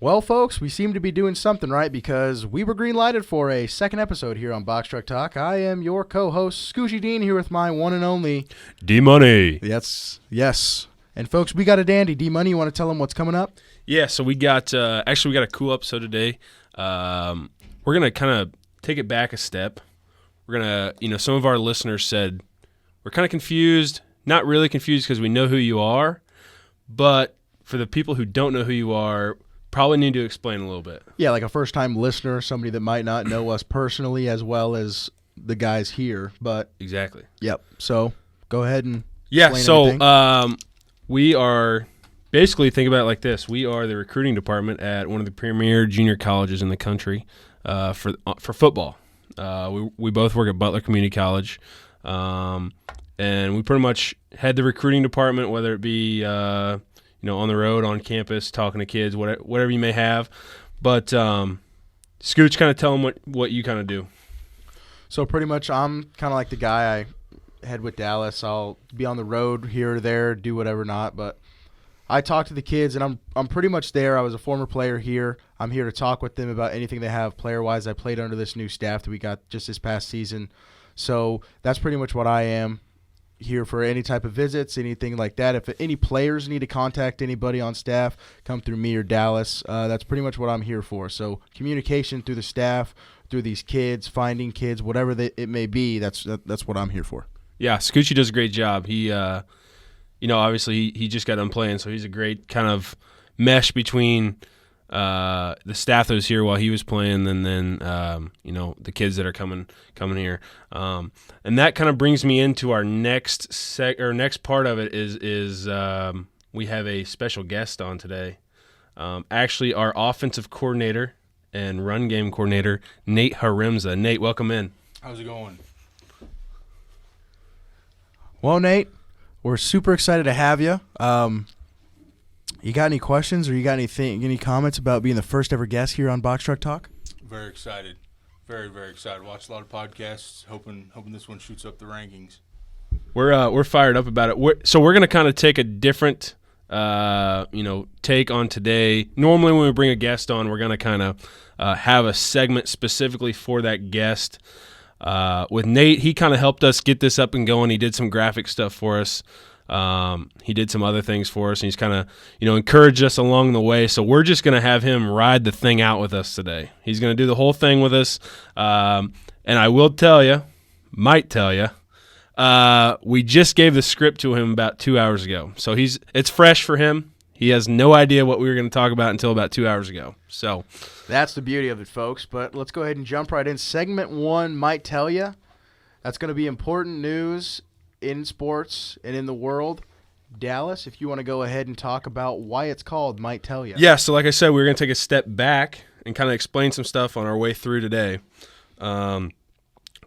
Well, folks, we seem to be doing something right because we were green-lighted for a second episode here on Box Truck Talk. I am your co-host, Scoochy Dean, here with my one and only... D-Money. Yes. And, folks, we got a dandy. D-Money, you want to tell them what's coming up? Yeah, so we got we got a cool episode today. We're going to kind of take it back a step. We're going to, some of our listeners said, we're kind of confused, not really confused because we know who you are, but for the people who don't know who you are, probably need to explain a little bit. Yeah, like a first-time listener, somebody that might not know us personally as well as the guys here. But exactly. Yep. So go ahead and we are basically, think about it like this. We are the recruiting department at one of the premier junior colleges in the country for football. We both work at Butler Community College, and we pretty much head the recruiting department, whether it be on the road, on campus, talking to kids, whatever you may have. But Scooch, kind of tell them what you kind of do. So pretty much I'm kind of like the guy. I head with Dallas. I'll be on the road here or there, do whatever not. But I talk to the kids, and I'm pretty much there. I was a former player here. I'm here to talk with them about anything they have player-wise. I played under this new staff that we got just this past season. So that's pretty much what I am. Here for any type of visits, anything like that. If any players need to contact anybody on staff, come through me or Dallas. That's pretty much what I'm here for. So communication through the staff, through these kids, finding kids, whatever it may be, that's what I'm here for. Yeah, Scoochy does a great job. He, obviously he just got done playing, so he's a great kind of mesh between the staff that was here while he was playing, and then the kids that are coming here, and that kind of brings me into our next part of it is we have a special guest on today. Actually, our offensive coordinator and run game coordinator, Nate Haremza. Nate, welcome in. How's it going? Well, Nate, we're super excited to have you. You got any questions or you got any comments about being the first ever guest here on Box Truck Talk? Very excited. Very, very excited. Watched a lot of podcasts, hoping this one shoots up the rankings. We're fired up about it. So we're going to kind of take a different take on today. Normally when we bring a guest on, we're going to kind of have a segment specifically for that guest. With Nate, he kind of helped us get this up and going. He did some graphic stuff for us. He did some other things for us, and he's kind of, encouraged us along the way. So we're just going to have him ride the thing out with us today. He's going to do the whole thing with us. And I will might tell you, we just gave the script to him about 2 hours ago. So it's fresh for him. He has no idea what we were going to talk about until about 2 hours ago. So that's the beauty of it, folks. But let's go ahead and jump right in. Segment 1, might tell you. That's going to be important news in sports and in the world. Dallas, if you want to go ahead and talk about why it's called Might Tell You. Yeah, so like I said, we're going to take a step back and kind of explain some stuff on our way through today.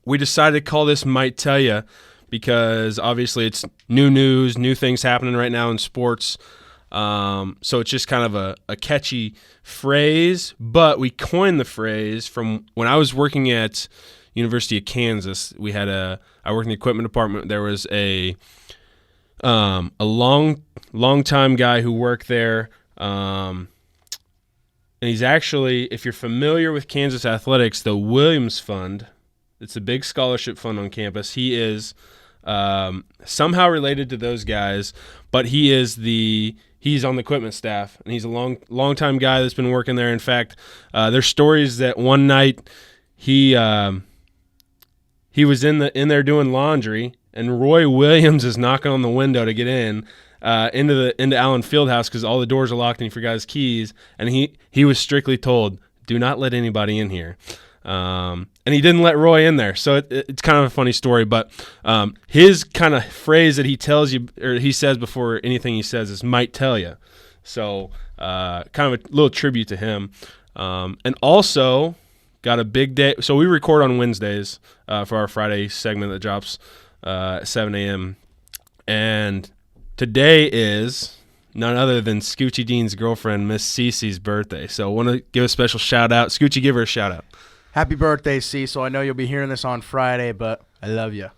We decided to call this Might Tell You because obviously it's new news, new things happening right now in sports. So it's just kind of a catchy phrase, but we coined the phrase from when I was working at University of Kansas. I worked in the equipment department. There was a long time guy who worked there, and he's actually, if you're familiar with Kansas athletics, the Williams Fund. It's a big scholarship fund on campus. He is somehow related to those guys, but he's on the equipment staff, and he's a long time guy that's been working there. In fact, there's stories that one night he was in there doing laundry, and Roy Williams is knocking on the window to get into Allen Fieldhouse because all the doors are locked and he forgot his keys, and he was strictly told, do not let anybody in here. And he didn't let Roy in there, so it's kind of a funny story. But his kind of phrase that he tells you, or he says before anything he says, is "might tell you." So kind of a little tribute to him. And also got a big day. So we record on Wednesdays for our Friday segment that drops at 7 a.m. And today is none other than Scoochy Dean's girlfriend, Miss Cece's birthday. So I want to give a special shout out. Scoochy, give her a shout out. Happy birthday, Cecil. I know you'll be hearing this on Friday, but I love you.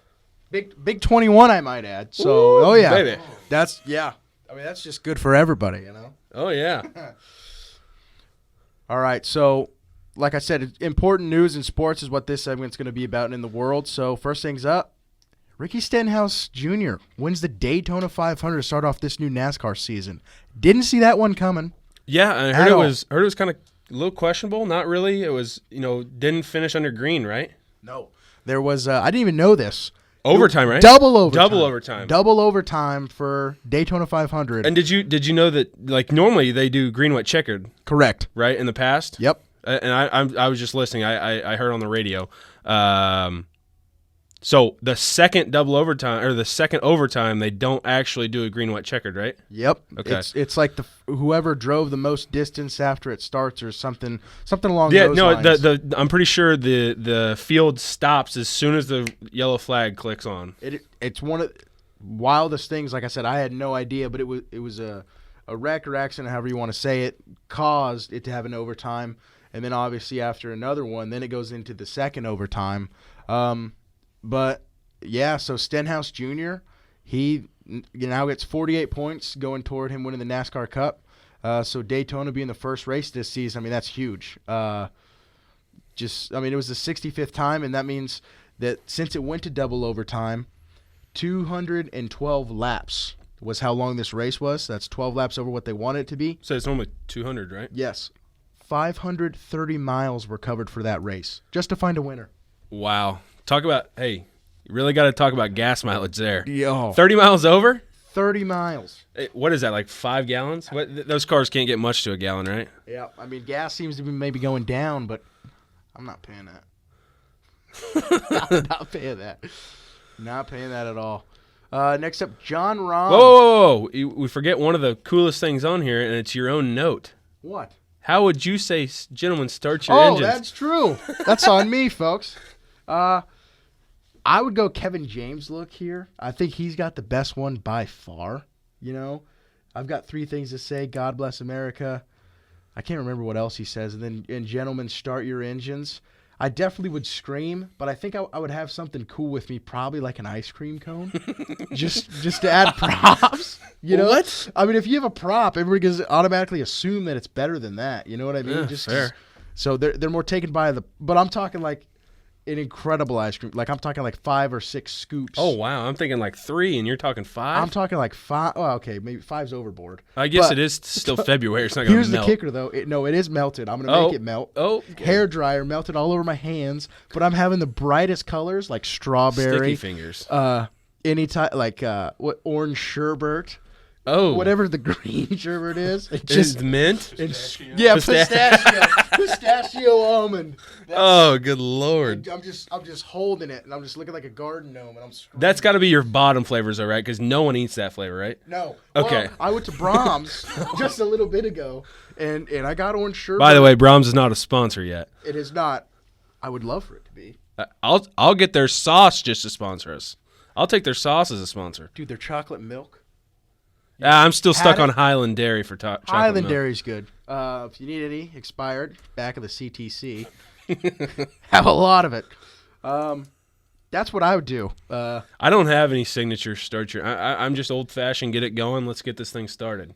Big 21, I might add. So, Ooh, oh yeah, baby. That's just good for everybody, Oh yeah. All right, so like I said, important news in sports is what this segment's going to be about in the world. So first things up, Ricky Stenhouse Jr. wins the Daytona 500 to start off this new NASCAR season. Didn't see that one coming. Yeah, I heard it was kind of a little questionable. Not really. It was, didn't finish under green, right? No. There was I didn't even know this. Overtime, right? Double overtime. Double overtime. Double overtime for Daytona 500. And did you know that, like, normally they do green, white, checkered, Correct. right, in the past? Yep. And I was just listening. I heard on the radio. So the second double overtime, or the second overtime, they don't actually do a green, white, checkered, right? Yep. Okay. It's like whoever drove the most distance after it starts, or something along those lines. I'm pretty sure the field stops as soon as the yellow flag clicks on. It's one of the wildest things. Like I said, I had no idea, but it was a wreck or accident, however you want to say it, caused it to have an overtime, and then obviously after another one, then it goes into the second overtime. But yeah, so Stenhouse Jr., he now gets 48 points going toward him winning the NASCAR Cup. So Daytona being the first race this season, I mean, that's huge. It was the 65th time, and that means that since it went to double overtime, 212 laps was how long this race was. That's 12 laps over what they wanted it to be. So it's normally 200, right? Yes. 530 miles were covered for that race just to find a winner. Wow. Talk about, hey, you really got to talk about gas mileage there. Yo. 30 miles over? 30 miles. What is that, like 5 gallons? Those cars can't get much to a gallon, right? Yeah, I mean, gas seems to be maybe going down, but I'm not paying that. I'm not paying that. Not paying that at all. Next up, John Rahm. Whoa. We forget one of the coolest things on here, and it's your own note. What? How would you say, gentlemen, start your engines? Oh, that's true. That's on me, folks. I would go Kevin James look here. I think he's got the best one by far. I've got 3 things to say. God bless America. I can't remember what else he says. And then, gentlemen, start your engines. I definitely would scream, but I think I would have something cool with me, probably like an ice cream cone, just to add props. What? I mean, if you have a prop, everybody can automatically assume that it's better than that. You know what I mean? Yeah, fair. So they're more taken by but I'm talking like an incredible ice cream. Like I'm talking like 5 or 6 scoops. Oh, wow. I'm thinking like 3, and you're talking 5? I'm talking like 5. Well, okay, maybe 5's overboard. I guess it is still February. It's not going to melt. Here's the kicker, though. It is melted. I'm going to make it melt. Oh, okay. Hair dryer melted all over my hands, but I'm having the brightest colors like strawberry. Sticky fingers. Any type like orange sherbet. Oh, whatever the green sherbet is. It just mint. Pistachio almond. Good lord! I'm just holding it, and I'm just looking like a garden gnome, and I'm. That's got to be your bottom flavors, though, right? Because no one eats that flavor, right? No. Okay. Well, I went to Brahms just a little bit ago, and I got orange sherbet. By the way, Brahms is not a sponsor yet. It is not. I would love for it to be. I'll get their sauce just to sponsor us. I'll take their sauce as a sponsor. Dude, their chocolate milk. I'm still stuck on Highland Dairy for chocolate Highland milk. Dairy's good. If you need any, expired, back of the CTC. Have a lot of it. That's what I would do. I don't have any signature starter. I'm just old-fashioned, get it going, let's get this thing started.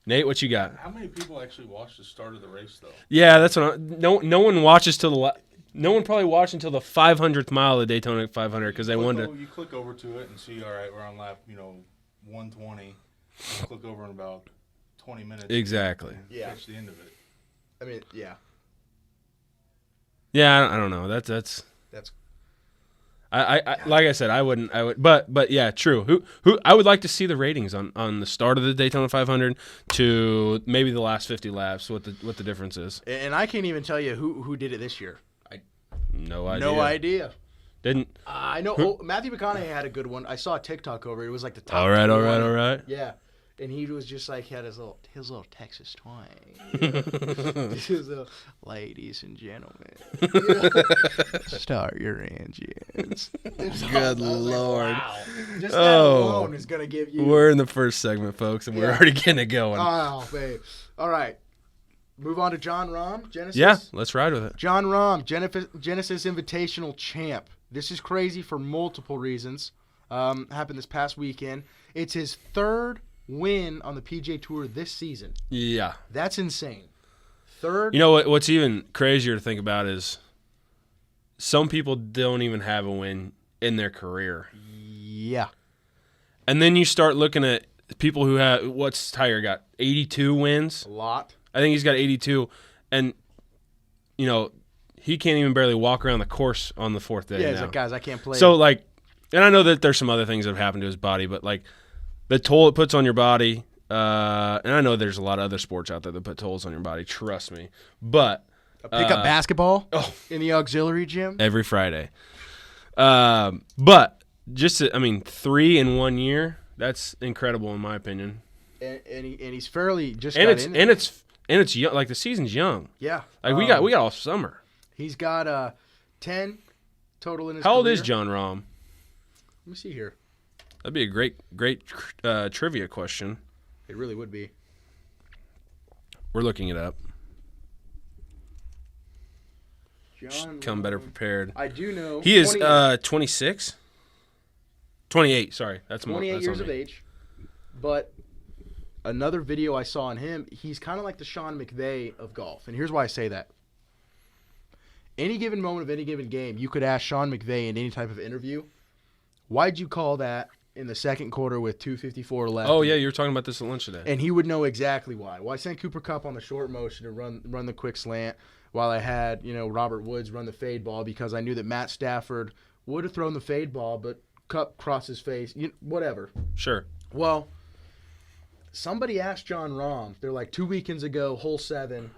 Nate, what you got? How many people actually watch the start of the race, though? Yeah, that's what no one watches till the no one probably watched until the 500th mile of the Daytona 500 because they wanted to. You click over to it and see, all right, we're on lap, 120. You click over in about 20 minutes. Exactly. Yeah. Catch the end of it. I mean, yeah. Yeah, I don't know. That's. I like I said, I would, but yeah, true. Who I would like to see the ratings on the start of the Daytona 500 to maybe the last 50 laps. What the difference is. And I can't even tell you who did it this year. No idea. No idea. Didn't. I know. Matthew McConaughey had a good one. I saw a TikTok over it. It was like the top. All right. Yeah. And he was just like, he had his little Texas twang. His little, ladies and gentlemen, start your engines. Good Lord. Like, wow. Just that alone is going to give you. We're in the first segment, folks, and we're already getting it going. Oh, babe. All right. Move on to John Rahm, Genesis. Yeah, let's ride with it. John Rahm, Genesis Invitational champ. This is crazy for multiple reasons. Happened this past weekend. It's his third win on the PGA Tour this season. Yeah. That's insane. Third. You know what's even crazier to think about is some people don't even have a win in their career. Yeah. And then you start looking at people who have, what's Tiger got? 82 wins? A lot. I think he's got 82. And, you know, he can't even barely walk around the course on the fourth day. Yeah, now. he's like, guys, I can't play. So, like, and I know that there's some other things that have happened to his body, but, like, the toll it puts on your body, and I know there's a lot of other sports out there that put tolls on your body, trust me. But pick up basketball oh. in the auxiliary gym. Every Friday. But just, 3 in 1 year, that's incredible in my opinion. And he's fairly just And got it's in and there. it's young, like the season's young. Yeah. Like we got all summer. He's got 10 total in his How old career. is John Rahm? Let me see here. That'd be a great trivia question. It really would be. We're looking it up. John Come better Rahm. prepared. I do know. He is 28 26. 28. Sorry, that's more. 28 That's years on of me. age. But another video I saw on him, he's kind of like the Sean McVay of golf. And here's why I say that. Any given moment of any given game, you could ask Sean McVay in any type of interview, why'd you call that in the second quarter with 2:54 left? Oh yeah, you were talking about this at lunch today. And he would know exactly why. Well, I sent Cooper Kupp on the short motion to run the quick slant while I had, Robert Woods run the fade ball because I knew that Matt Stafford would have thrown the fade ball, but Kupp crossed his face, whatever. Sure. Well, somebody asked John Rahm, they're like 2 weekends ago, hole 7,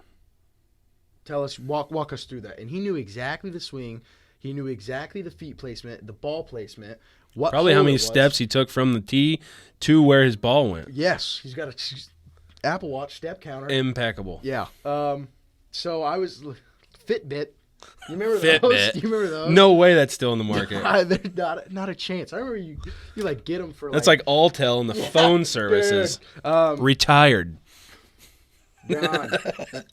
tell us, walk us through that. And he knew exactly the swing. He knew exactly the feet placement, the ball placement. Probably how hole many it was. steps he took from the tee to where his ball went. Yes, he's got a Apple Watch step counter. Impeccable. Yeah. So I was Fitbit. You remember Fitbit. those? You remember those? No way that's still in the market. They're not a chance. I remember you like get them for That's like Alltel and the phone services. dude. Retired. Gone.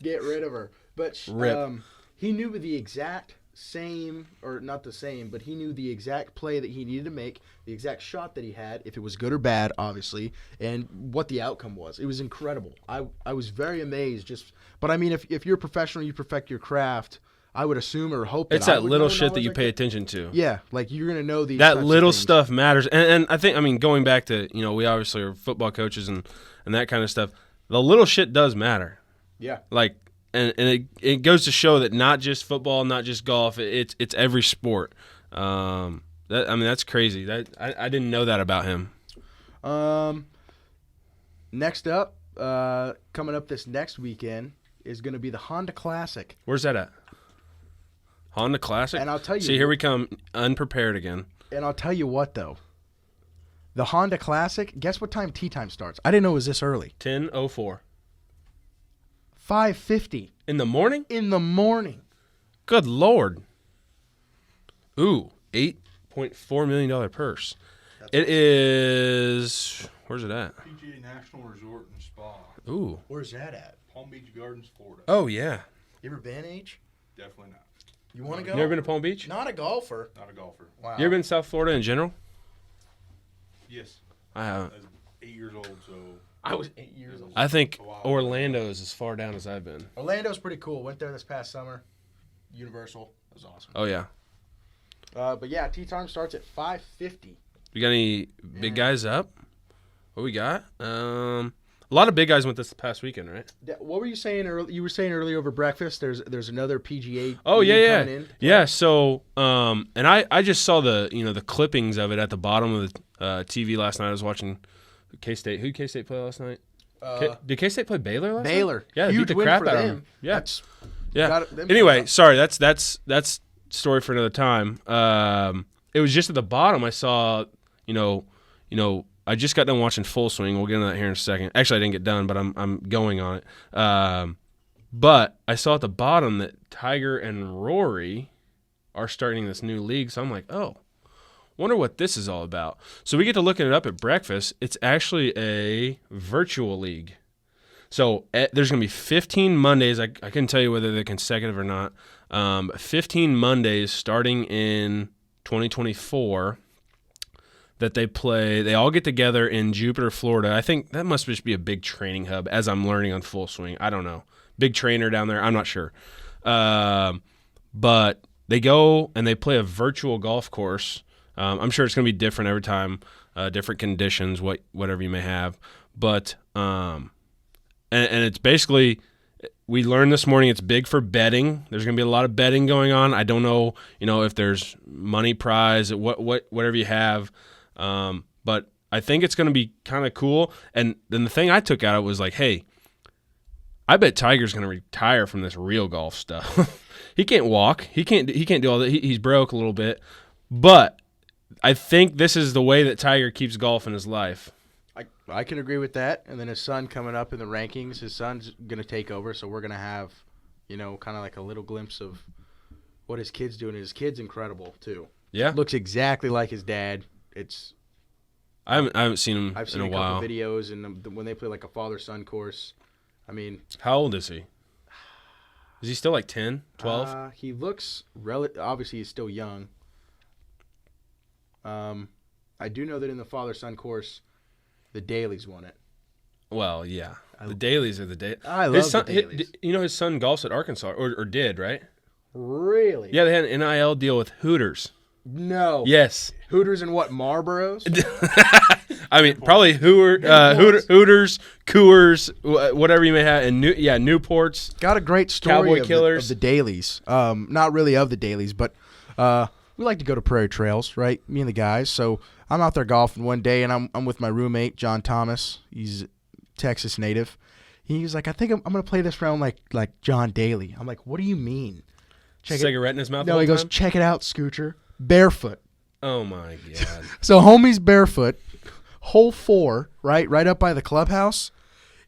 Get rid of her. But Rip. he knew the exact same, or not the same, but he knew the exact play that he needed to make, the exact shot that he had, if it was good or bad, obviously, and what the outcome was. It was incredible. I was very amazed. But I mean, if you're a professional, you perfect your craft. I would assume or hope It's I that would little know shit that knowledge you like pay that. attention to. Yeah, like you're gonna know these. That types of little things. stuff matters. And I think, going back to, we obviously are football coaches and that kind of stuff. The little shit does matter. Yeah. Like, and it goes to show that not just football, not just golf, it's every sport. That's crazy. That I didn't know that about him. Next up, coming up this next weekend is going to be the Honda Classic. Where's that at? Honda Classic? And I'll tell you. See, here we come, unprepared again. And I'll tell you what, though. The Honda Classic, guess what time tee time starts? I didn't know it was this early. 10:04. 5:50 In the morning? in the morning. Good Lord. Ooh, $8.4 million purse. It is, where's it at? PGA National Resort and Spa, Ooh. Where's that at? Palm Beach Gardens, Florida. Oh, yeah. You ever been, H? Definitely not. You want to You go? never been to Palm Beach? Not a golfer. Not a golfer. Wow. You ever been to South Florida in general? Yes. I haven't. I was 8 years old, so I was 8 years old. I think Orlando is as far down as I've been. Orlando's pretty cool. Went there this past summer. Universal. That was awesome. Oh, yeah. But yeah, tee time starts at 5:50. You got any big guys up? What we got? A lot of big guys went this past weekend, right? What were you saying earlier? You were saying earlier over breakfast. There's another PGA. Oh league yeah, coming yeah, in. yeah. So, and I just saw the clippings of it at the bottom of the TV last night. I was watching K-State. Who did K-State play last night? Did K-State play Baylor last night? Baylor. Yeah, they Huge beat the win crap for out of them. them. Yeah, Yeah. yeah. them Anyway, up. sorry. That's story for another time. It was just at the bottom. I saw, I just got done watching Full Swing. We'll get into that here in a second. Actually, I didn't get done, but I'm going on it. But I saw at the bottom that Tiger and Rory are starting this new league. So I'm like, oh, wonder what this is all about. So we get to looking it up at breakfast. It's actually a virtual league. So there's going to be 15 Mondays. I couldn't tell you whether they're consecutive or not. 15 Mondays starting in 2024 that they play. They all get together in Jupiter, Florida. I think that must just be a big training hub, as I'm learning on Full Swing. I don't know. big trainer down there. I'm not sure. But they go and they play a virtual golf course. I'm sure it's going to be different every time, different conditions, whatever you may have. But and it's basically, we learned this morning it's big for betting. There's going to be a lot of betting going on. I don't know, if there's money prize, whatever you have. But I think it's going to be kind of cool. And then the thing I took out of it was like, hey, I bet Tiger's going to retire from this real golf stuff. He can't walk. He can't do all that. He's broke a little bit. But I think this is the way that Tiger keeps golf in his life. I can agree with that. And then his son coming up in the rankings, his son's going to take over. So we're going to have, kind of like a little glimpse of what his kid's doing. His kid's incredible, too. Yeah. Looks exactly like his dad. I haven't seen him I've seen in a while. Couple videos, and when they play like a father-son course, I mean. How old is he? Is he still like 10, 12? He looks obviously he's still young. I do know that in the father-son course, the Dailies won it. Well, yeah. The Dailies are the Dailies. I love the Dailies. His son golfs at Arkansas, or did, right? Really? Yeah, they had an NIL deal with Hooters. No. Yes. Hooters and what, Marlboros? I mean, probably Hooters, Coors, whatever you may have, and Newports. Got a great story Cowboy of Killers. The Dailies. Not really of the Dailies, but we like to go to Prairie Trails, right? Me and the guys. So I'm out there golfing one day, and I'm with my roommate, John Thomas. He's a Texas native. He was like, I think I'm going to play this round like John Daly. I'm like, what do you mean? Cigarette in his mouth. No, he goes, check it out, Scoocher. Barefoot. Oh my god. So homie's barefoot, hole 4, right up by the clubhouse.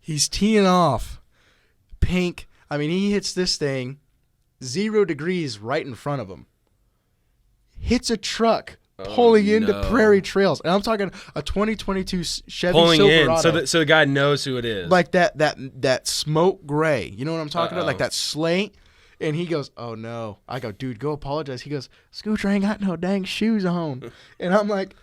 He's teeing off, pink. I mean, he hits this thing 0 degrees right in front of him. Hits a truck pulling into Prairie Trails, and I'm talking a 2022 Chevy pulling Silverado. in, so the guy knows who it is. Like that smoke gray. You know what I'm talking about? Like that slate. And he goes, oh, no. I go, dude, go apologize. He goes, Scooter ain't got no dang shoes on. And I'm like,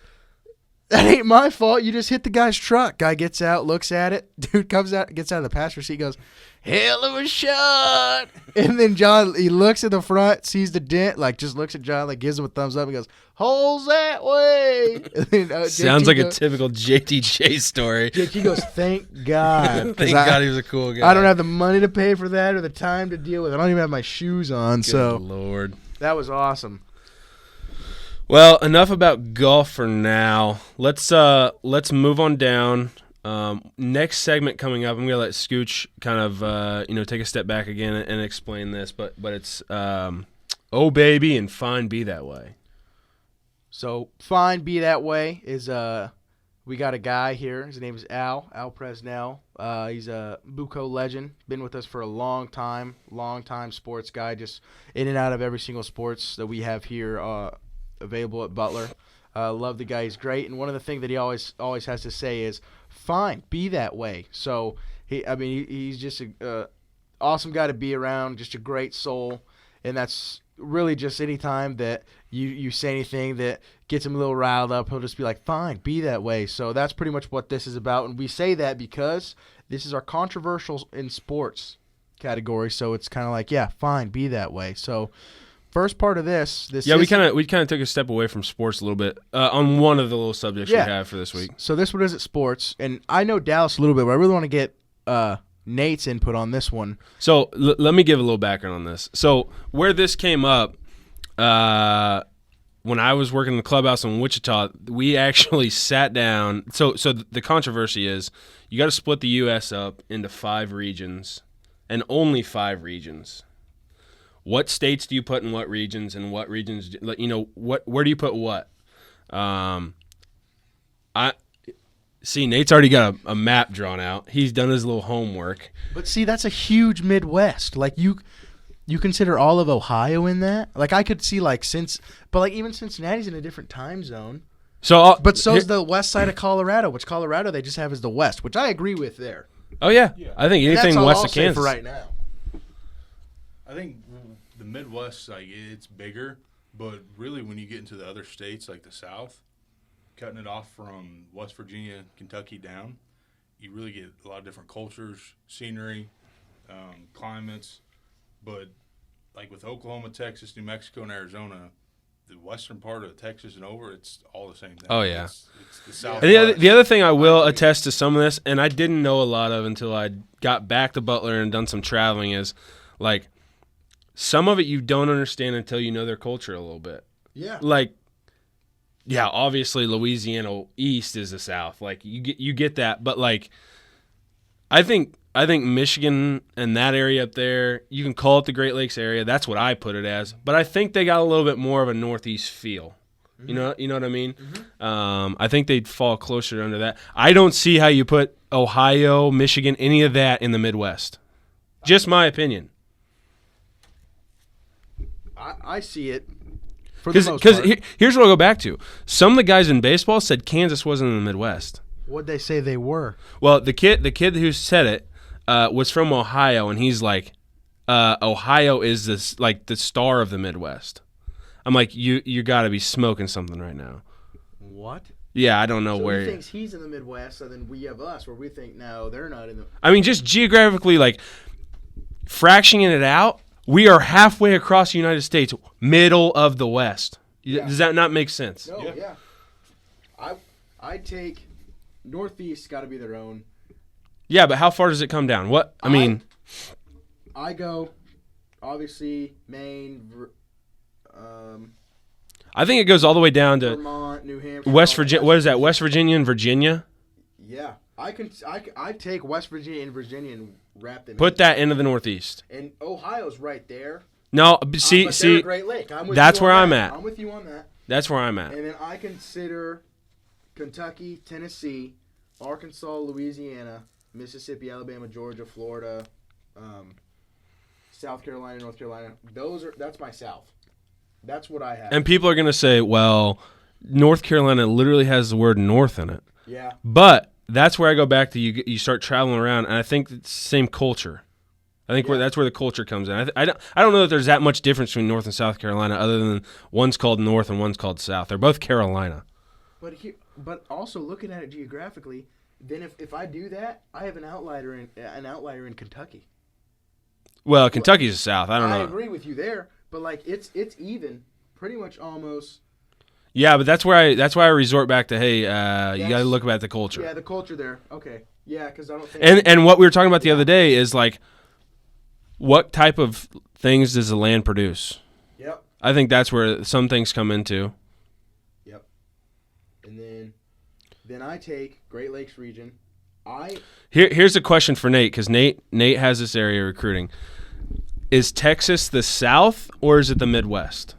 that ain't my fault. You just hit the guy's truck. Guy gets out, looks at it. Dude comes out, gets out of the passenger seat, goes, hell of a shot. And then John, he looks at the front, sees the dent, just looks at John, gives him a thumbs up. He goes, holes that way. And then, sounds like a typical JTJ story. JT goes, thank God. Thank God he was a cool guy. I don't have the money to pay for that or the time to deal with it. I don't even have my shoes on. Good Lord. That was awesome. Well, enough about golf for now. Let's move on down. Next segment coming up, I'm gonna let Scooch kind of take a step back again and explain this, but it's oh baby and fine be that way. So fine be that way is we got a guy here. His name is Al Presnell. He's a Buco legend. Been with us for a long time sports guy, just in and out of every single sports that we have here available at Butler. Love the guy. He's great. And one of the things that he always has to say is, fine, be that way. So, he's just an awesome guy to be around, just a great soul. And that's really just any time that you say anything that gets him a little riled up, he'll just be like, fine, be that way. So that's pretty much what this is about. And we say that because this is our controversial in sports category. So it's kind of like, yeah, fine, be that way. So first part of this we kind of took a step away from sports a little bit on one of the little subjects we have for this week. So this one is at sports, and I know Dallas a little bit, but I really want to get Nate's input on this one. So let me give a little background on this. So where this came up, when I was working in the clubhouse in Wichita, we actually sat down. So the controversy is you got to split the U.S. up into 5 regions, and only 5 regions. What states do you put in what regions, and what regions? Where do you put what? I see. Nate's already got a map drawn out. He's done his little homework. But see, that's a huge Midwest. Like you consider all of Ohio in that? Like I could see even Cincinnati's in a different time zone. So, but so's the west side of Colorado, which Colorado they just have as the West, which I agree with there. Oh yeah. I think anything west of Kansas for right now. I think the Midwest, it's bigger, but really when you get into the other states like the South, cutting it off from West Virginia, Kentucky down, you really get a lot of different cultures, scenery, climates, but like with Oklahoma, Texas, New Mexico, and Arizona, the western part of Texas and over, it's all the same thing. Oh, yeah. It's the Southwest. And the other thing I will attest to some of this, and I didn't know a lot of until I got back to Butler and done some traveling, is like some of it you don't understand until you know their culture a little bit. Yeah. Like, yeah, obviously Louisiana East is the South. Like you get that, but like I think Michigan and that area up there, you can call it the Great Lakes area. That's what I put it as. But I think they got a little bit more of a Northeast feel. Mm-hmm. You know what I mean? Mm-hmm. I think they'd fall closer under that. I don't see how you put Ohio, Michigan, any of that in the Midwest. Just my opinion. I see it. Because here's what I'll go back to. Some of the guys in baseball said Kansas wasn't in the Midwest. What'd they say they were? Well, the kid who said it was from Ohio, and he's like, Ohio is this like the star of the Midwest. I'm like, you got to be smoking something right now. What? Yeah, I don't know so where. He thinks he's in the Midwest, and then we have us where we think no, they're not in the. I mean, just geographically, like fractioning it out, we are halfway across the United States, middle of the West. Yeah. Does that not make sense? No, yeah. I take Northeast got to be their own. Yeah, but how far does it come down? What I mean, I go obviously Maine. I think it goes all the way down to Vermont, New Hampshire, West Virginia. What is that? West Virginia and Virginia? Yeah, I take West Virginia and Virginia and wrap them. Put that into the Northeast. And Ohio's right there. No, but see, they're a Great Lake. that's where I'm at. I'm with you on that. That's where I'm at. And then I consider Kentucky, Tennessee, Arkansas, Louisiana, Mississippi, Alabama, Georgia, Florida, South Carolina, North Carolina. That's my South. That's what I have. And people are going to say, well, North Carolina literally has the word north in it. Yeah. But that's where I go back to you start traveling around, and I think it's the same culture. I think that's where the culture comes in. I don't know that there's that much difference between North and South Carolina other than one's called North and one's called South. They're both Carolina. But also looking at it geographically, then if I do that, I have an outlier in Kentucky. Well, Kentucky's the South. I don't know. I agree with you there, but like it's even pretty much almost. Yeah, but that's why I resort back to you got to look at the culture. Yeah, the culture there. Okay. Yeah, because I don't think. And what we were talking about the other day is like, what type of things does the land produce? Yep. I think that's where some things come into. Yep. And then I take Great Lakes region. Here's a question for Nate, because Nate has this area recruiting. Is Texas the South or is it the Midwest?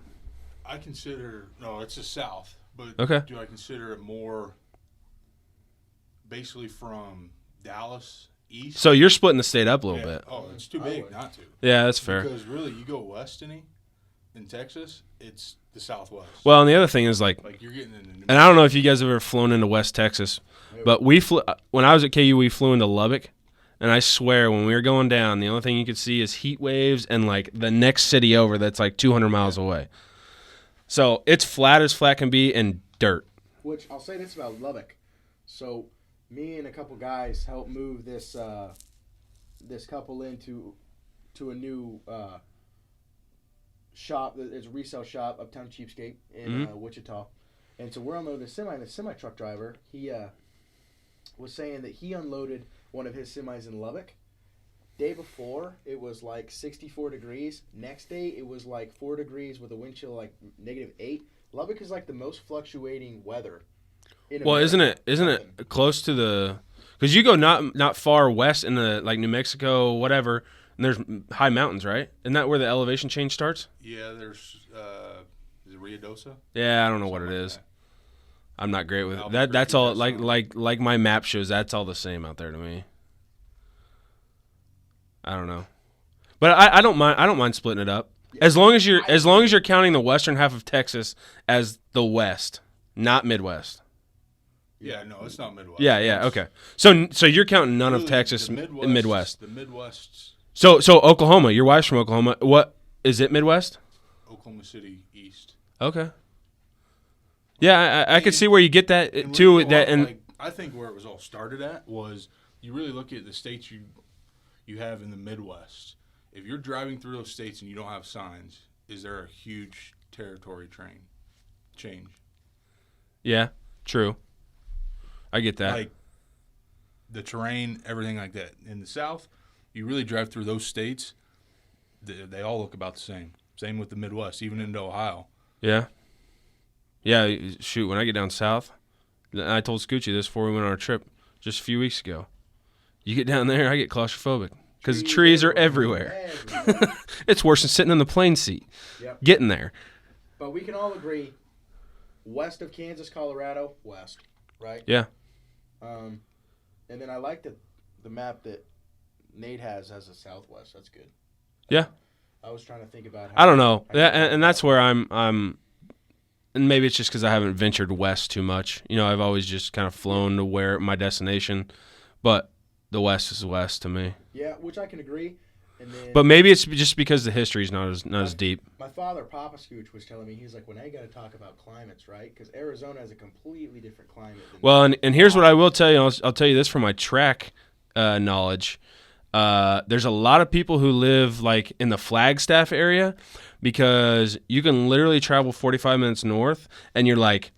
I consider it's the South, but okay. Do I consider it more basically from Dallas east? So you're splitting the state up a little bit. Oh, it's too big not to. Yeah, that's fair. Because really, you go west in Texas, it's the Southwest. Well, and the other thing is like you're getting into New and I don't know if you guys have ever flown into West Texas, but when I was at KU, we flew into Lubbock, and I swear when we were going down, the only thing you could see is heat waves and like the next city over that's like 200 miles away. So it's flat as flat can be and dirt. Which I'll say this about Lubbock. So me and a couple guys helped move this couple into a new shop. It's a resale shop, Uptown Cheapskate in Wichita. And so we're unloading a semi. And the semi truck driver, he was saying that he unloaded one of his semis in Lubbock. Day before, it was like 64 degrees. Next day, it was like 4 degrees with a wind chill like -8. Lubbock is like the most fluctuating weather. Well, isn't it close to the? Because you go not far west into like New Mexico, whatever, and there's high mountains, right? Isn't that where the elevation change starts? Yeah, there's is it Ruidoso? Yeah, I don't know what it is. I'm not great with that. That's all like my map shows. That's all the same out there to me. I don't know, but I don't mind. I don't mind splitting it up as long as you're counting the western half of Texas as the West, not Midwest. Yeah, no, it's not Midwest. Yeah, okay. So you're counting none of Texas in Midwest. The Midwest. So Oklahoma. Your wife's from Oklahoma. What is it? Midwest? Oklahoma City East. Okay. Yeah, I could see where you get that too. I think where it was all started at was you really look at the states you have in the Midwest. If you're driving through those states and you don't have signs, is there a huge territory change? Yeah, true. I get that. Like the terrain, everything like that. In the South, you really drive through those states, they all look about the same. Same with the Midwest, even into Ohio. Yeah. Yeah, shoot, when I get down south, I told Scoochie this before we went on our trip just a few weeks ago. You get down there, I get claustrophobic because trees are everywhere. It's worse than sitting in the plane seat. Yep. Getting there. But we can all agree, west of Kansas, Colorado, west, right? Yeah. And then I like the map that Nate has as a southwest. That's good. Yeah. I was trying to think about I don't know. And that's where I'm and maybe it's just because I haven't ventured west too much. You know, I've always just kind of flown to where my destination. But the west is west to me. Yeah, which I can agree. And then But maybe it's just because the history's not as deep. my father, Papa Scooch, was telling me, he's like, well, now you got to talk about climates, right? Because Arizona has a completely different climate. Well, and here's what I will tell you. I'll tell you this from my track knowledge. There's a lot of people who live like in the Flagstaff area because you can literally travel 45 minutes north and you're like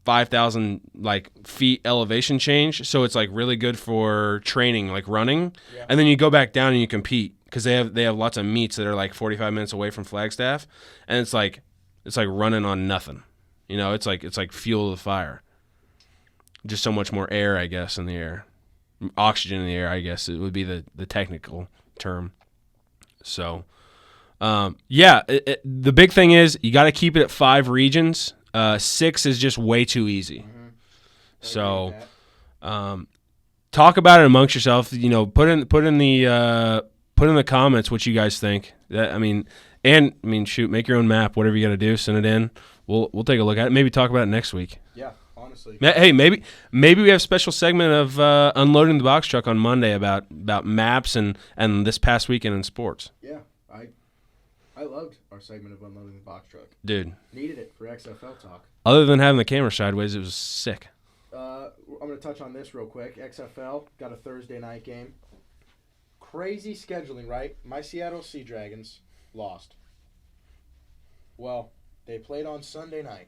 5,000 like feet elevation change. So it's like really good for training, like running. Yeah. And then you go back down and you compete because they have lots of meets that are like 45 minutes away from Flagstaff, and it's like running on nothing. You know, it's like fuel to the fire. Just so much more air, I guess, in the air. Oxygen in the air, I guess it would be the technical term. So, the big thing is you got to keep it at 5 regions. 6 is just way too easy. Mm-hmm. So, talk about it amongst yourself. You know, put in the comments what you guys think. Shoot, make your own map. Whatever you got to do, send it in. We'll take a look at it. Maybe talk about it next week. Yeah. Honestly. Hey, maybe we have a special segment of unloading the box truck on Monday about maps and this past weekend in sports. Yeah, I loved our segment of unloading the box truck. Dude, needed it for XFL talk. Other than having the camera sideways, it was sick. I'm going to touch on this real quick. XFL got a Thursday night game. Crazy scheduling, right? My Seattle Sea Dragons lost. Well, they played on Sunday night.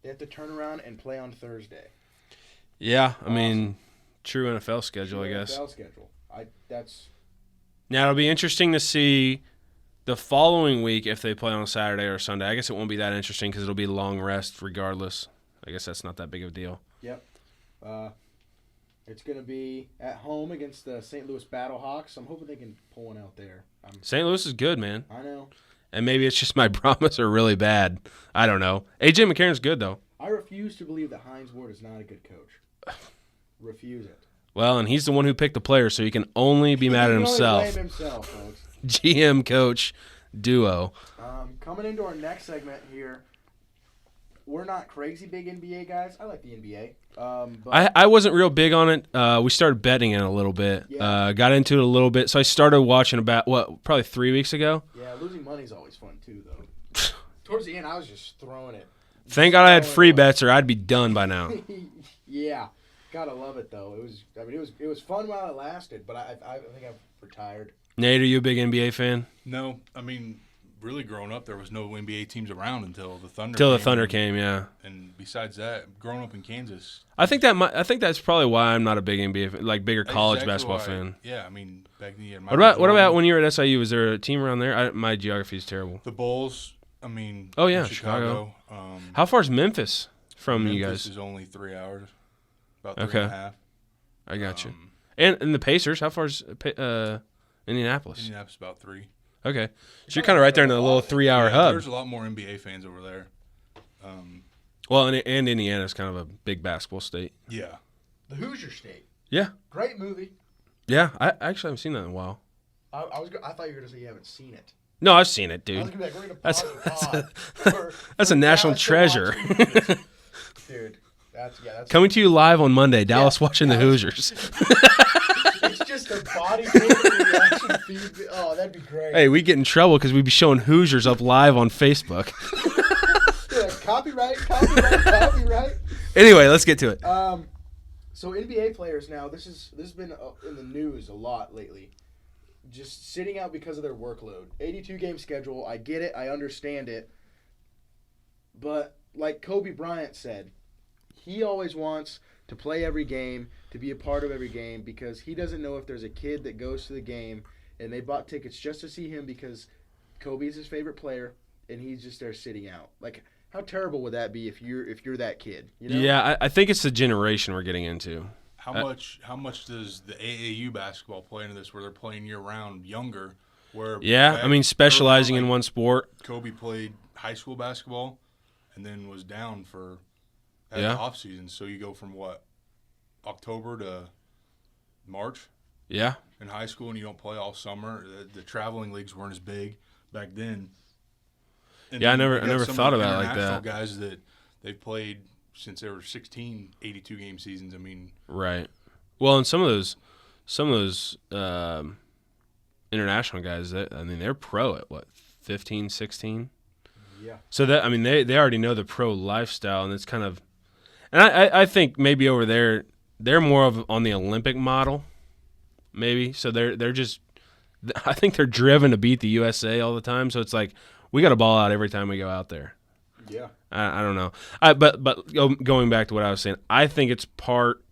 They have to turn around and play on Thursday. Yeah, I mean, true NFL schedule, I guess. NFL schedule. Now, it'll be interesting to see the following week if they play on Saturday or Sunday. I guess it won't be that interesting because it'll be long rest regardless. I guess that's not that big of a deal. Yep. It's going to be at home against the St. Louis Battlehawks. I'm hoping they can pull one out there. St. Louis is good, man. I know. And maybe it's just my Brahmas are really bad. I don't know. A.J. McCarron's good, though. I refuse to believe that Hines Ward is not a good coach. Refuse it. Well, and he's the one who picked the players, so he can only be mad at himself. Only blame himself, folks. GM coach duo. Coming into our next segment here, we're not crazy big NBA guys. I like the NBA. But I wasn't real big on it. We started betting it a little bit. Yeah. Got into it a little bit. So I started watching about, probably 3 weeks ago. Yeah, losing money's always fun too, though. Towards the end, I was just throwing it. Thank God I had free bets or I'd be done by now. Yeah. Gotta love it, though. It was fun while it lasted, but I think I've retired. Nate, are you a big NBA fan? No. I mean, really growing up, there was no NBA teams around until the Thunder. Until the Thunder came, yeah. And besides that, growing up in Kansas, I think that's probably why I'm not a big NBA fan, like bigger college basketball fan. Yeah, I mean, back then you had what about when you were at SIU? Was there a team around there? My geography is terrible. The Bulls. I mean, oh yeah, Chicago. How far is Memphis from you guys? Memphis is only 3 hours, about 3.5. I got you. And the Pacers. How far is Indianapolis? Indianapolis about 3. Okay, so you're kind of right there in the little 3-hour hub. There's a lot more NBA fans over there. Well, and Indiana's kind of a big basketball state. Yeah. The Hoosier State. Yeah. Great movie. Yeah, I actually haven't seen that in a while. I thought you were going to say you haven't seen it. No, I've seen it, dude. I was gonna be like, we're gonna pause that's a national treasure. Dude, that's coming to you live on Monday. Dallas watching the Hoosiers. It's just a body reaction feed. Oh, that'd be great. Hey, we get in trouble because we'd be showing Hoosiers up live on Facebook. Yeah, copyright. Anyway, let's get to it. So NBA players now. This has been in the news a lot lately. just sitting out because of their workload. 82-game schedule, I get it, I understand it. But like Kobe Bryant said, he always wants to play every game, to be a part of every game, because he doesn't know if there's a kid that goes to the game and they bought tickets just to see him because Kobe is his favorite player and he's just there sitting out. Like, how terrible would that be if you're that kid? You know? Yeah, I think it's the generation we're getting into. How much does the AAU basketball play into this, where they're playing year round, younger? Where I mean, specializing in one sport. Kobe played high school basketball, and then was down for the off season. So you go from October to March. Yeah. In high school, and you don't play all summer. The traveling leagues weren't as big back then. And I never thought about it like that. Guys that they've played since they were 16, 82-game seasons. I mean, right. Well, and some of those international guys, they're pro at what, 15, 16? Yeah. So that, I mean, they already know the pro lifestyle, and it's kind of, and I think maybe over there they're more of on the Olympic model, maybe. So they're just, I think they're driven to beat the USA all the time. So it's like, we got to ball out every time we go out there. Yeah. I don't know. But going back to what I was saying, I think it's part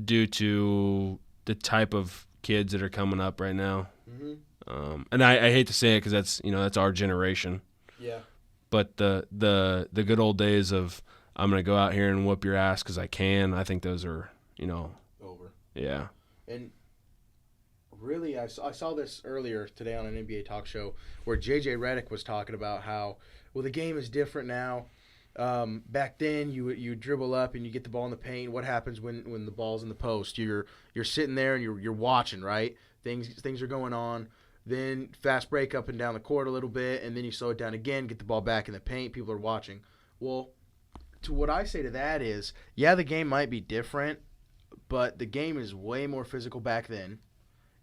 due to the type of kids that are coming up right now. Mm-hmm. And I hate to say it because that's our generation. Yeah. But the good old days of I'm going to go out here and whoop your ass because I can, I think those are, over. Yeah. And really, I saw this earlier today on an NBA talk show where J.J. Redick was talking about how, well, the game is different now. Back then, you dribble up and you get the ball in the paint. What happens when the ball's in the post? You're sitting there and you're watching, right? Things are going on. Then fast break up and down the court a little bit, and then you slow it down again, get the ball back in the paint. People are watching. Well, to what I say to that is, yeah, the game might be different, but the game is way more physical back then.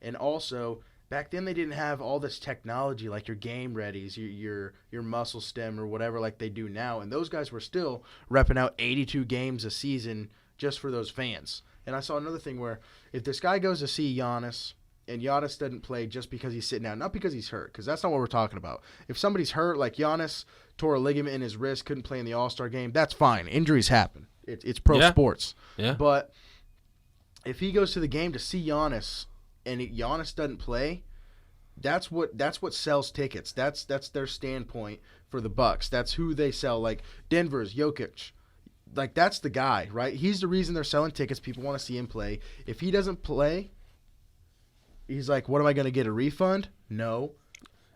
And also, back then they didn't have all this technology like your game readies, your muscle stem or whatever like they do now. And those guys were still repping out 82 games a season just for those fans. And I saw another thing where if this guy goes to see Giannis and Giannis doesn't play just because he's sitting out, not because he's hurt, because that's not what we're talking about. If somebody's hurt, like Giannis tore a ligament in his wrist, couldn't play in the All-Star game, that's fine. Injuries happen. It's pro sports. Yeah. But if he goes to the game to see Giannis and Giannis doesn't play, that's what sells tickets. That's their standpoint for the Bucks. That's who they sell. Like Denver's Jokic, like that's the guy, right? He's the reason they're selling tickets. People want to see him play. If he doesn't play, he's like, what am I going to get, a refund? No.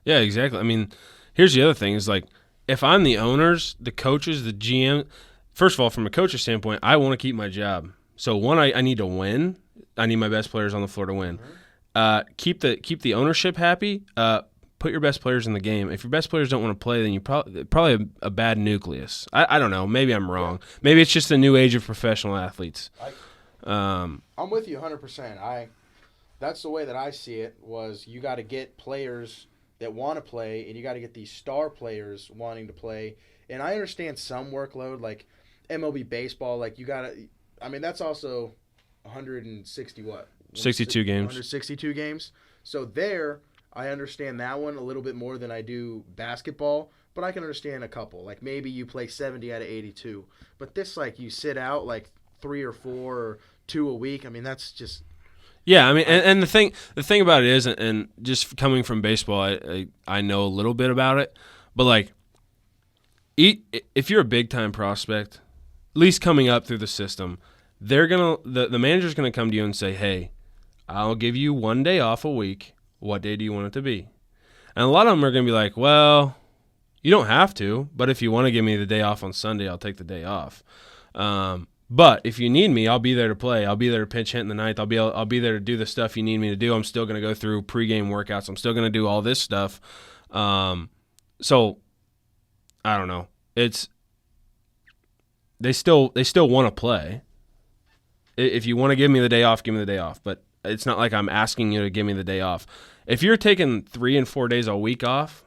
Yeah, exactly. I mean, here's the other thing is like, if I'm the owners, the coaches, the GM, first of all, from a coach's standpoint, I want to keep my job. So one, I need to win. I need my best players on the floor to win. Keep the ownership happy. Put your best players in the game. If your best players don't want to play, then you probably a bad nucleus. I don't know. Maybe I'm wrong. Yeah. Maybe it's just the new age of professional athletes. I'm with you 100%. That's the way that I see it. Was you got to get players that want to play, and you got to get these star players wanting to play. And I understand some workload, like MLB baseball. Like you got to. I mean, that's also 160 what? 62 games. 162 games. So there, I understand that one a little bit more than I do basketball, but I can understand a couple. Like maybe you play 70 out of 82. But this, like you sit out like 3 or 4 or 2 a week. I mean, that's just. Yeah, I mean, and the thing about it is, and just coming from baseball, I know a little bit about it, but like, if you're a big time prospect, at least coming up through the system, the manager's gonna come to you and say, hey, I'll give you 1 day off a week. What day do you want it to be? And a lot of them are going to be like, well, you don't have to, but if you want to give me the day off on Sunday, I'll take the day off. But if you need me, I'll be there to play. I'll be there to pinch hit in the ninth. I'll be there to do the stuff you need me to do. I'm still going to go through pregame workouts. I'm still going to do all this stuff. So I don't know. They still want to play. If you want to give me the day off, give me the day off. But it's not like I'm asking you to give me the day off. If you're taking 3 and 4 days a week off,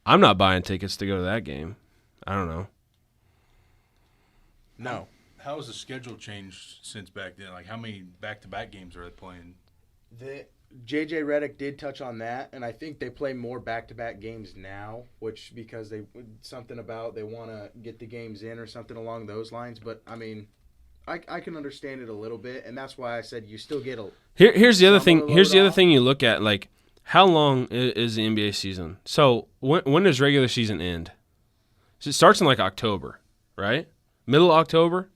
I'm not buying tickets to go to that game. I don't know. No. How has the schedule changed since back then? Like, how many back-to-back games are they playing? J.J. Redick did touch on that, and I think they play more back-to-back games now, which because they want to get the games in or something along those lines. But I mean, I can understand it a little bit, and that's why I said you still get a. Here's the other thing. load Here's the other off. thing you look at. Like, how long is the NBA season? So when does regular season end? So it starts in like October, right? Middle of October.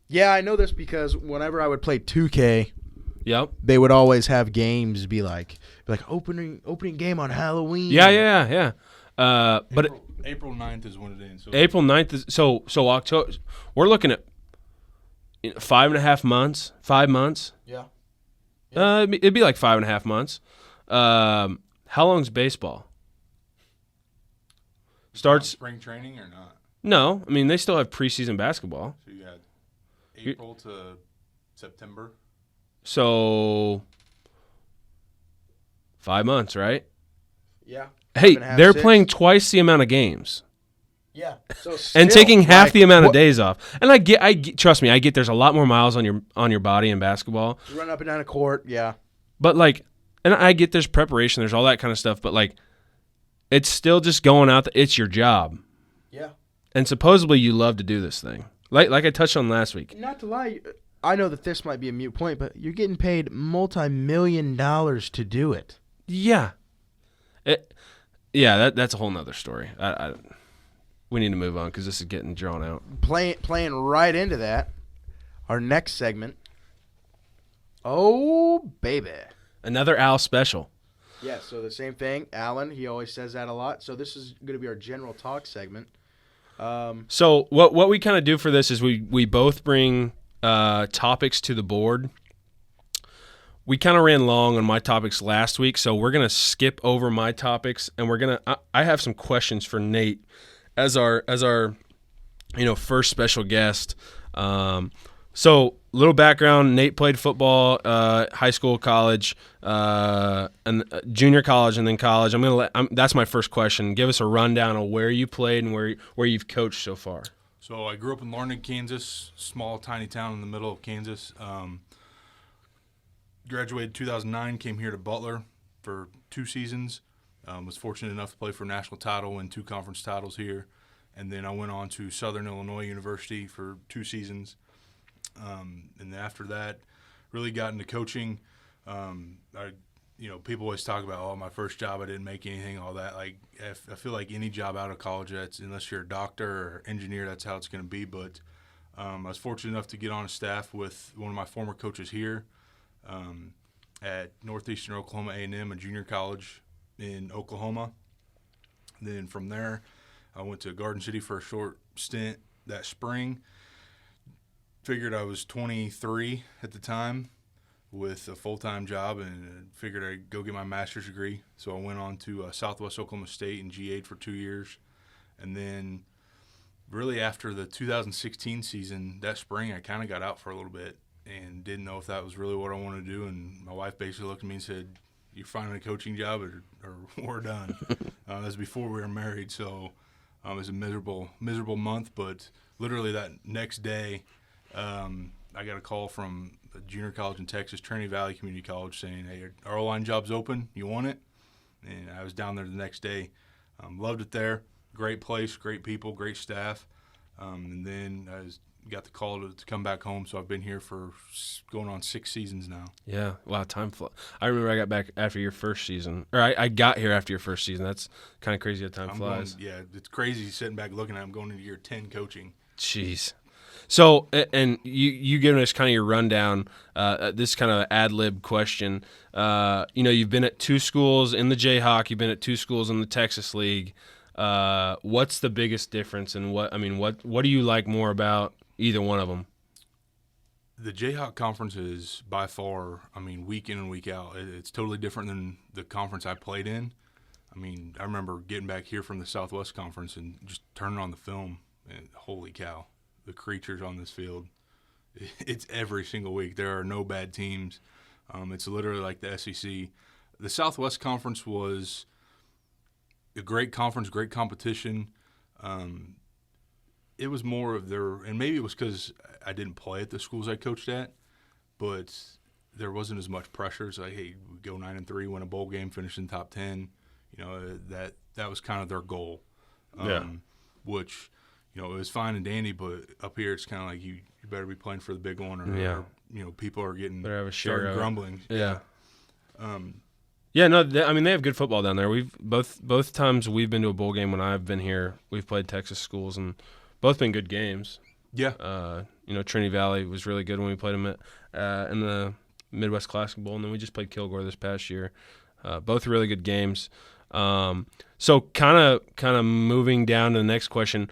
Yeah, I know this because whenever I would play 2K, Yep. they would always have games be like opening game on Halloween. Yeah. But April 9th is when it ends. So April 9th is so October. We're looking at 5.5 months. 5 months. Yeah. It'd be like 5.5 months. How long's baseball? Starts. spring training or not? No, I mean they still have preseason basketball. So you got April to September. So 5 months, right? Yeah. Hey, 5.5, they're 6. playing twice the amount of games Yeah. So and still, taking half like, the amount of what- days off. And I get, trust me, I get. There's a lot more miles on your body in basketball, You run up and down a court. Yeah. but like, and I get there's preparation, there's all that kind of stuff, but like, it's still just going out. It's your job, Yeah. and supposedly you love to do this thing. Like I touched on last week. Not to lie, I know that this might be a mute point, but you're getting paid multi-million dollars to do it. Yeah, that's a whole nother story. We need to move on because this is getting drawn out. Playing right into that, our next segment. Oh, baby. Another Al special. Yeah, so the same thing. Alan, he always says that a lot. So this is going to be our general talk segment. So what we kind of do for this is we both bring topics to the board. We kind of ran long on my topics last week, so we're gonna skip over my topics, and I have some questions for Nate as our first special guest. So little background: Nate played football, high school, college, and junior college, and then college. That's my first question. Give us a rundown of where you played and where you've coached so far. So I grew up in Larned, Kansas, small, tiny town in the middle of Kansas. Graduated 2009, came here to Butler for 2 seasons. Was fortunate enough to play for a national title and 2 conference titles here. And then I went on to Southern Illinois University for 2 seasons. And then after that, really got into coaching. People always talk about, my first job, I didn't make anything, all that. Like, I feel like any job out of college, unless you're a doctor or engineer, that's how it's going to be. But I was fortunate enough to get on a staff with one of my former coaches here at Northeastern Oklahoma A&M, a junior college in Oklahoma. Then from there, I went to Garden City for a short stint that spring. Figured I was 23 at the time with a full-time job and figured I'd go get my master's degree. So I went on to Southwest Oklahoma State and GA'd for 2 years. And then really after the 2016 season, that spring, I kind of got out for a little bit and didn't know if that was really what I wanted to do. And my wife basically looked at me and said, "You're finding a coaching job or we're done." That was before we were married, so it was a miserable month. But literally that next day, I got a call from a junior college in Texas, Trinity Valley Community College, saying, "Hey, our O-line job's open. You want it?" And I was down there the next day. Loved it there. Great place, great people, great staff. And then I got the call to come back home, so I've been here for going on 6 seasons now. Yeah, wow, time flies. I remember I got back after your first season, or I got here after your first season. That's kind of crazy how time flies. It's crazy sitting back looking at it. I'm going into year 10 coaching. Jeez. So, and you giving us kind of your rundown, this kind of ad-lib question. You've been at 2 schools in the Jayhawk. You've been at 2 schools in the Texas League. What's the biggest difference, and what do you like more about either one of them? The Jayhawk conference is by far, week in and week out, it's totally different than the conference I played in. I remember getting back here from the Southwest Conference and just turning on the film, and holy cow, the creatures on this field. It's every single week. There are no bad teams. It's literally like the SEC. The Southwest Conference was a great conference, great competition. It was more of and maybe it was because I didn't play at the schools I coached at, but there wasn't as much pressure. It's like, hey, we go 9-3, win a bowl game, finish in top 10. That was kind of their goal. Which, it was fine and dandy, but up here it's kind of like you better be playing for the big one, or people are getting better have a share of grumbling. Yeah. They have good football down there. We've both times we've been to a bowl game when I've been here, we've played Texas schools, and both been good games. Yeah. Trinity Valley was really good when we played them in the Midwest Classic Bowl, and then we just played Kilgore this past year. Both really good games. So kind of moving down to the next question.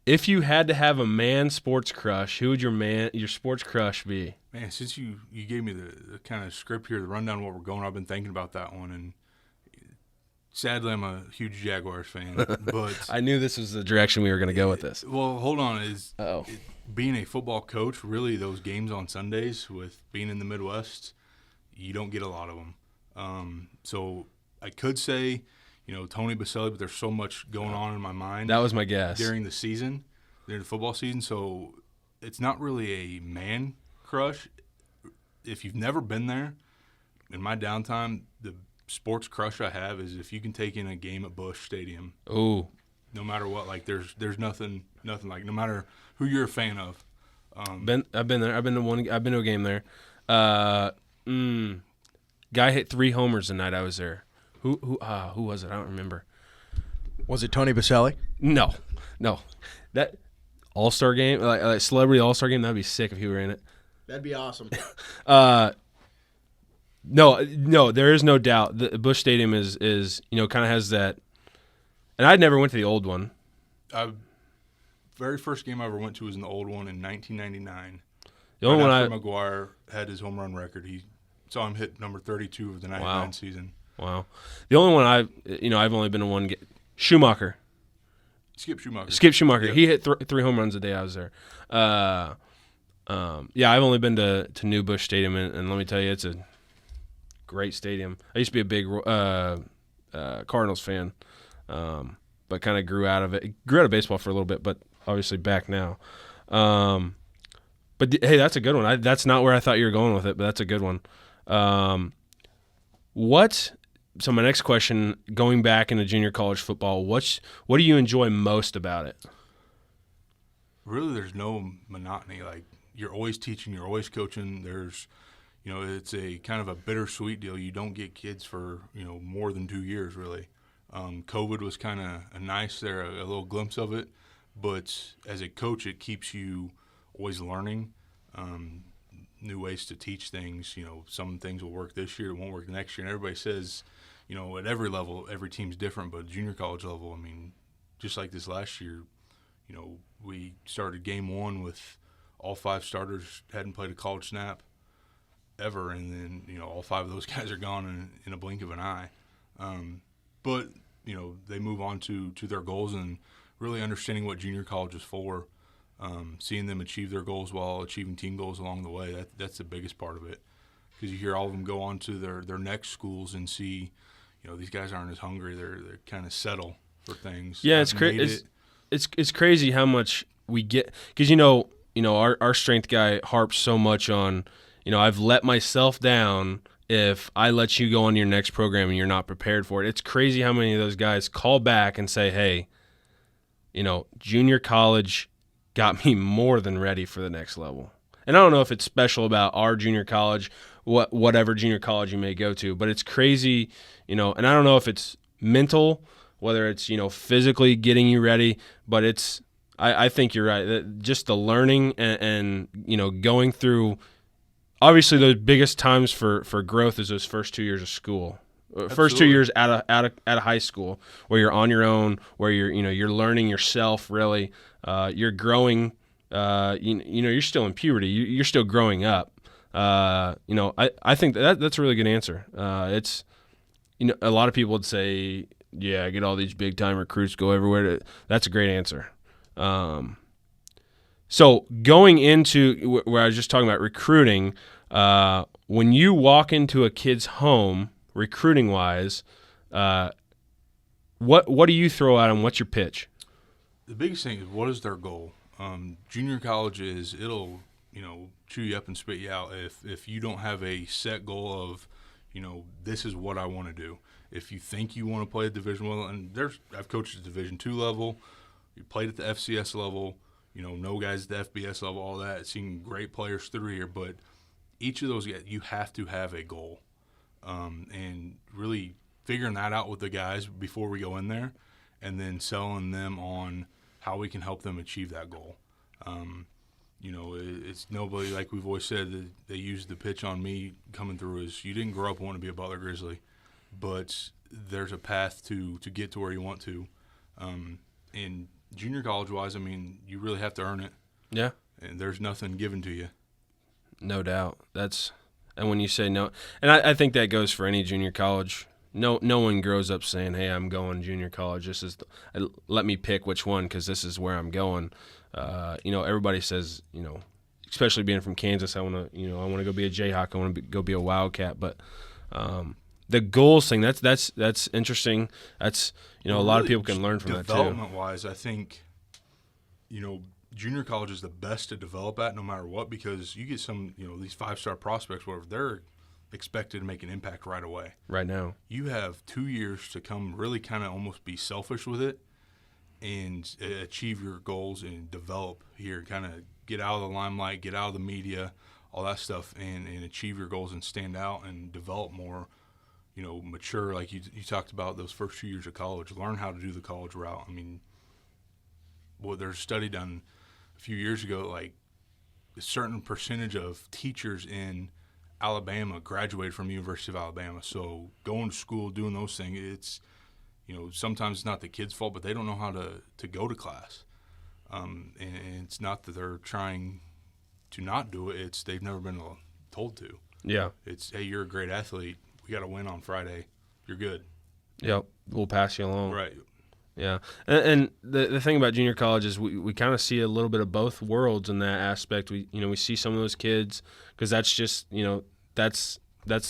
If you had to have a man sports crush, who would your sports crush be? Man, since you gave me the kind of script here, the rundown of what we're going, I've been thinking about that one, and sadly I'm a huge Jaguars fan. But I knew this was the direction we were going to go with this. Well, hold on. Being a football coach, really those games on Sundays with being in the Midwest, you don't get a lot of them. So I could say, Tony Baselli, but there's so much going on in my mind. That was my guess. During the football season. So it's not really a man crush. If you've never been there, in my downtime, the sports crush I have is if you can take in a game at Busch Stadium. Ooh. No matter what, like there's nothing like, no matter who you're a fan of. I've been there. I've been to a game there. Guy hit 3 homers the night I was there. Who was it? I don't remember. Was it Tony Baselli? No. That All-Star game, like celebrity All-Star game, that'd be sick if he were in it. That'd be awesome. No, there is no doubt. The Busch Stadium is kind of has that. And I never went to the old one. Very first game I ever went to was in the old one in 1999. The only one after McGuire had his home run record, he saw him hit number 32 of the 99 season. Wow. The only one I've only been to one. Schumacher. Skip Schumacher. Yep. He hit 3 home runs the day I was there. I've only been to New Busch Stadium, and let me tell you, it's a great stadium. I used to be a big Cardinals fan, but kind of grew out of it. Grew out of baseball for a little bit, but obviously back now. But hey, that's a good one. That's not where I thought you were going with it, but that's a good one. So my next question, going back into junior college football, what do you enjoy most about it? Really, there's no monotony. Like, you're always teaching, you're always coaching. There's, it's a kind of a bittersweet deal. You don't get kids for, more than 2 years, really. COVID was kind of nice there, a little glimpse of it. But as a coach, it keeps you always learning new ways to teach things. Some things will work this year, it won't work next year. And everybody says, at every level, every team's different. But junior college level, just like this last year, we started game 1 with all 5 starters hadn't played a college snap ever, and then all 5 of those guys are gone in a blink of an eye. But they move on to their goals and really understanding what junior college is for. Seeing them achieve their goals while achieving team goals along the way, that's the biggest part of it. Because you hear all of them go on to their next schools and see, these guys aren't as hungry. They're kind of settle for things. Yeah, it's crazy. It's crazy how much we get, because our strength guy harps so much on, I've let myself down if I let you go on your next program and you're not prepared for it. It's crazy how many of those guys call back and say, hey, junior college got me more than ready for the next level. And I don't know if it's special about our junior college, whatever junior college you may go to, but it's crazy, and I don't know if it's mental, whether it's, physically getting you ready, but I think you're right. That just the learning and going through, obviously the biggest times for growth is those first 2 years of school. Absolutely. First 2 years out of high school, where you're on your own, where you're learning yourself really. You're growing. You're still in puberty. You're still growing up. I think that's a really good answer. It's a lot of people would say, yeah, get all these big time recruits, go everywhere. That's a great answer. So going into where I was just talking about recruiting, when you walk into a kid's home, recruiting wise, what do you throw at them? What's your pitch? The biggest thing is, what is their goal? Junior college it'll chew you up and spit you out if you don't have a set goal of, this is what I want to do. If you think you want to play at Division I, and I've coached at Division II level, you played at the FCS level, no guys at the FBS level, all that, seen great players through here, but each of those guys, you have to have a goal, and really figuring that out with the guys before we go in there, and then selling them on how we can help them achieve that goal. It's nobody, like we've always said, that they use the pitch on me coming through is you didn't grow up wanting to be a Butler Grizzly, but there's a path to get to where you want to. And junior college-wise, I mean, you really have to earn it. Yeah. And there's nothing given to you. No doubt. And when you say no, and I think that goes for any junior college. No one grows up saying, "Hey, I'm going junior college. This is let me pick which one because this is where I'm going." Everybody says, especially being from Kansas, I want to go be a Jayhawk. I want to go be a Wildcat. But the goals thing, that's interesting. That's a lot of people can learn from that too. Development-wise, I think, junior college is the best to develop at no matter what, because you get some, these 5-star prospects, whatever, they're expected to make an impact right away. Right now. You have 2 years to come really kind of almost be selfish with it and achieve your goals and develop here, kind of get out of the limelight, get out of the media, all that stuff, and achieve your goals and stand out and develop more, mature, like you talked about those first 2 years of college. Learn how to do the college route. I mean, there's a study done a few years ago, like a certain percentage of teachers in Alabama graduated from the University of Alabama. So going to school, doing those things, it's, sometimes it's not the kids' fault, but they don't know how to go to class. And it's not that they're trying to not do it. It's they've never been told to. Yeah. It's, hey, you're a great athlete. We got to win on Friday. You're good. Yep. We'll pass you along. Right. Yeah. And the thing about junior college is we kind of see a little bit of both worlds in that aspect. We see some of those kids because that's just, that's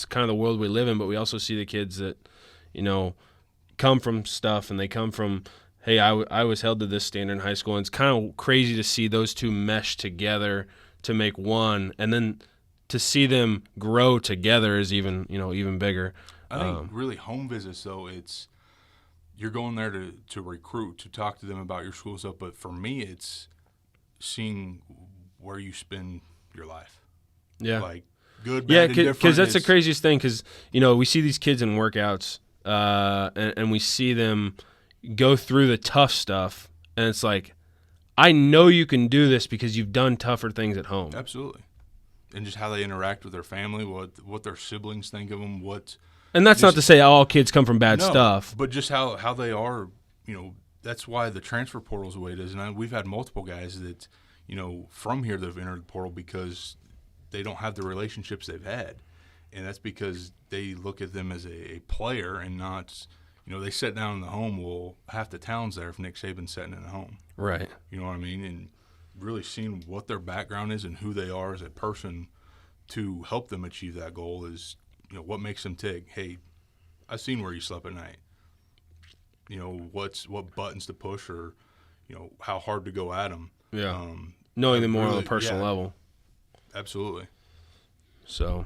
kind of the world we live in, but we also see the kids that, come from stuff and they come from, hey, I was held to this standard in high school. And it's kind of crazy to see those two mesh together to make one. And then to see them grow together is even bigger. I think really home visits, though, it's you're going there to recruit, to talk to them about your school stuff. But for me, it's seeing where you spend your life. Yeah. Like good, bad, and different. Because that's the craziest thing because, we see these kids in workouts and we see them go through the tough stuff. And it's like, I know you can do this because you've done tougher things at home. Absolutely. And just how they interact with their family, what their siblings think of them, And that's not to say all kids come from bad stuff. But just how they are, that's why the transfer portal is the way it is. And we've had multiple guys that, from here that have entered the portal because they don't have the relationships they've had. And that's because they look at them as a player and not, they sit down in the home. Well, half the town's there if Nick Saban's sitting in the home. Right. You know what I mean? And really seeing what their background is and who they are as a person to help them achieve that goal is, what makes them tick. Hey, I've seen where you slept at night. What buttons to push or, how hard to go at them. Yeah. Knowing them more on a personal level. Absolutely. So,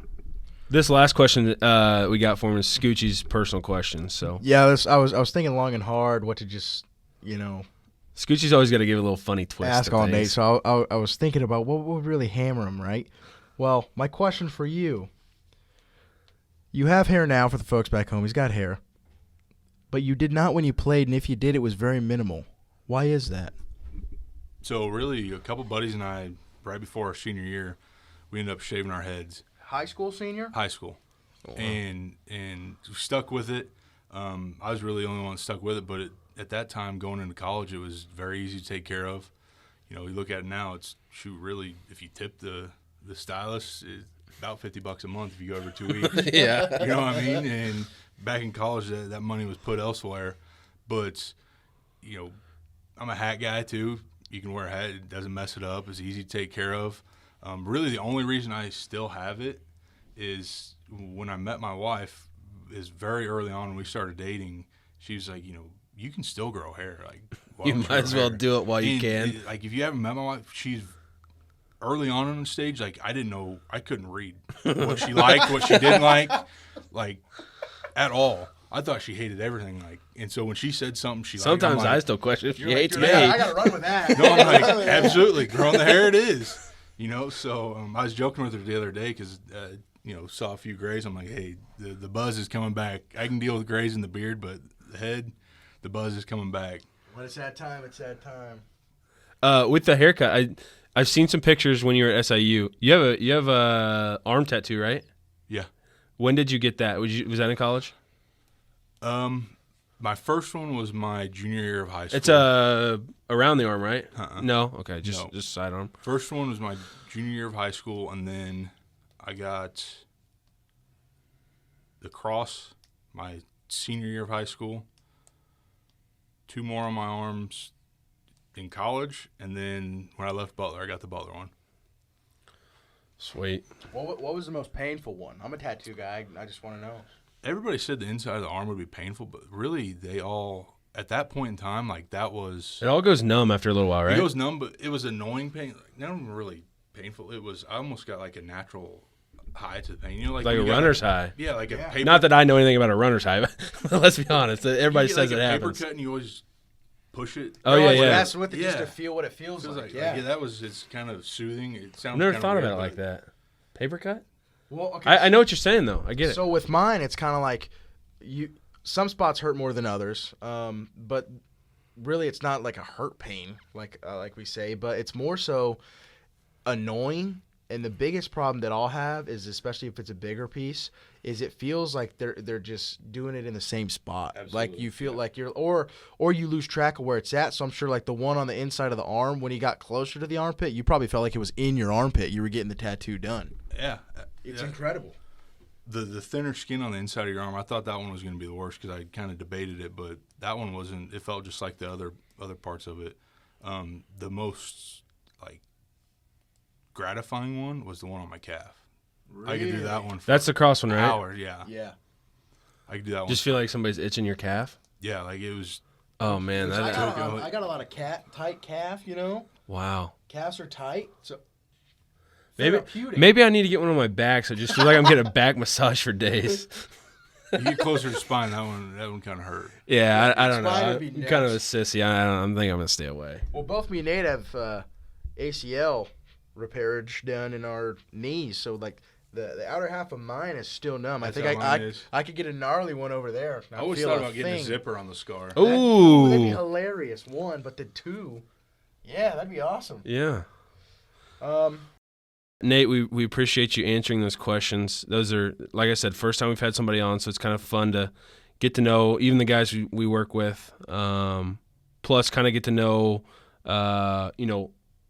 this last question we got for him is Scoochie's personal question. So yeah, I was thinking long and hard what to just Scoochie's always got to give a little funny twist. Ask all Nate. So I was thinking about what would really hammer him, right? Well, my question for you. You have hair now for the folks back home. He's got hair. But you did not when you played, and if you did, it was very minimal. Why is that? So really, a couple buddies and I, right before our senior year, we ended up shaving our heads. High school senior? High school. Oh, wow. And stuck with it. I was really the only one that stuck with it, but at that time, going into college, it was very easy to take care of. You look at it now, it's, really, if you tip the stylist, it's about $50 a month if you go over 2 weeks. Yeah. You know what I mean? And back in college, that money was put elsewhere. But, I'm a hat guy, too. You can wear a hat. It doesn't mess it up. It's easy to take care of. Really, the only reason I still have it is when I met my wife is very early on when we started dating. She was like, you can still grow hair. Like, you might as well do it while you can. Like, if you haven't met my wife, she's early on the stage, like I didn't know, I couldn't read what she liked, what she didn't like at all. I thought she hated everything, and so when she said something she liked, Sometimes like, I still question if she hates Dude, me. I gotta run with that. no, I'm like, absolutely, growing the hair it is. So I was joking with her the other day because, saw a few grays. I'm like, hey, the buzz is coming back. I can deal with grays in the beard, but the head, the buzz is coming back. When it's that time, it's that time. With the haircut, I've seen some pictures when you were at SIU. You have a arm tattoo, right? Yeah. When did you get that? Was that in college? My first one was my junior year of high school. It's around the arm, right? No. Okay, just side arm. First one was my junior year of high school, and then I got the cross my senior year of high school. 2 more on my arms in college, and then when I left Butler, I got the Butler one. Sweet. What was the most painful one? I'm a tattoo guy. I just want to know. Everybody said the inside of the arm would be painful, but really they all, at that point in time, like that was... It all goes numb after a little while, right? It goes numb, but it was annoying pain. Like, not even really painful. I almost got like a natural high to the pain. Like a runner's high. Yeah, like a paper... Not that I know anything about a runner's high, but let's be honest. Everybody says it happens. Paper cut and you always push it. Oh, yeah. That's with it just to feel what it feels like. Yeah, it's kind of soothing. It sounds I've never kind thought of about weird, it like that. Paper cut? Well, okay. I know what you're saying, though. I get it. So with mine, it's kind of like some spots hurt more than others, but really it's not like a hurt pain, like we say, but it's more so annoying. And the biggest problem that I'll have is, especially if it's a bigger piece, is it feels like they're just doing it in the same spot. Absolutely. Like you feel like you're or you lose track of where it's at. So I'm sure like the one on the inside of the arm, when you got closer to the armpit, you probably felt like it was in your armpit. You were getting the tattoo done. Yeah. It's incredible. The thinner skin on the inside of your arm, I thought that one was going to be the worst because I kind of debated it, but that one wasn't. It felt just like the other parts of it. The most like gratifying one was the one on my calf. Really? I could do that one for That's the cross one, right? hours. Yeah. Yeah. I could do that one. Just feel like somebody's itching your calf? Yeah, like it was. Oh, man. I got a lot of tight calf, Wow. Calves are tight, so Maybe I need to get one on my back so it just feels like I'm getting a back massage for days. You get closer to the spine, that one kind of hurt. Yeah, I don't know. Spine I'm would be kind of a next. sissy. I'm thinking I'm going to stay away. Well, both me and Nate have ACL repairage done in our knees, so like the outer half of mine is still numb. That's I how think mine is. I could get a gnarly one over there. I always thought about getting a zipper on the scar. Ooh. That'd be hilarious. One, but the two, yeah, that'd be awesome. Yeah. Nate, we appreciate you answering those questions. Those are, like I said, first time we've had somebody on, so it's kind of fun to get to know even the guys we work with. Plus, kind of get to know,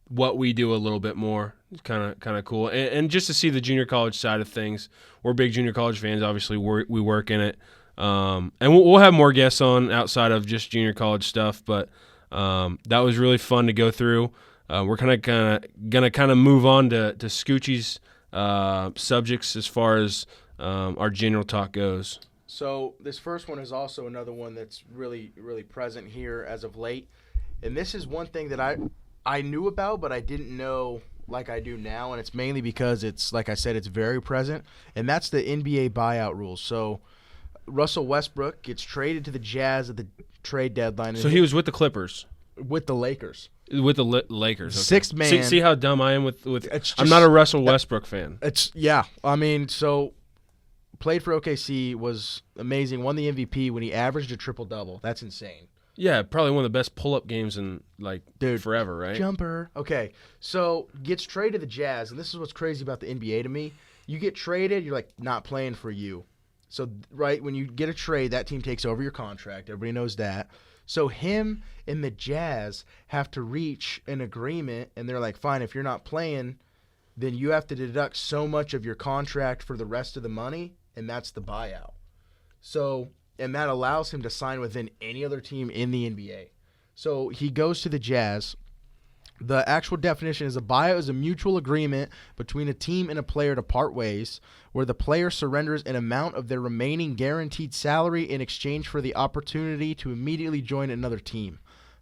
what we do a little bit more. It's kind of cool, and just to see the junior college side of things. We're big junior college fans. Obviously, we work in it, and we'll have more guests on outside of just junior college stuff. But that was really fun to go through. We're gonna move on to Scoochie's subjects as far as our general talk goes. So this first one is also another one that's really, really present here as of late, and this is one thing that I knew about, but I didn't know like I do now, and it's mainly because it's, like I said, it's very present, and that's the NBA buyout rules. So Russell Westbrook gets traded to the Jazz at the trade deadline. So he was with the Clippers. With the Lakers. With the Lakers. Okay. Sixth man. See how dumb I am with It's I'm just- not a Russell Westbrook fan. I mean, so played for OKC, was amazing, won the MVP when he averaged a triple-double. That's insane. Yeah, probably one of the best pull-up games in forever, right? Jumper. Okay, so gets traded to the Jazz, and this is what's crazy about the NBA to me. You get traded, you're like not playing for you. So right when you get a trade, that team takes over your contract. Everybody knows that. So him and the Jazz have to reach an agreement, and they're like, fine, if you're not playing, then you have to deduct so much of your contract for the rest of the money, and that's the buyout. So, and that allows him to sign within any other team in the NBA. So he goes to the Jazz. The actual definition is a buyout is a mutual agreement between a team and a player to part ways, where the player surrenders an amount of their remaining guaranteed salary in exchange for the opportunity to immediately join another team.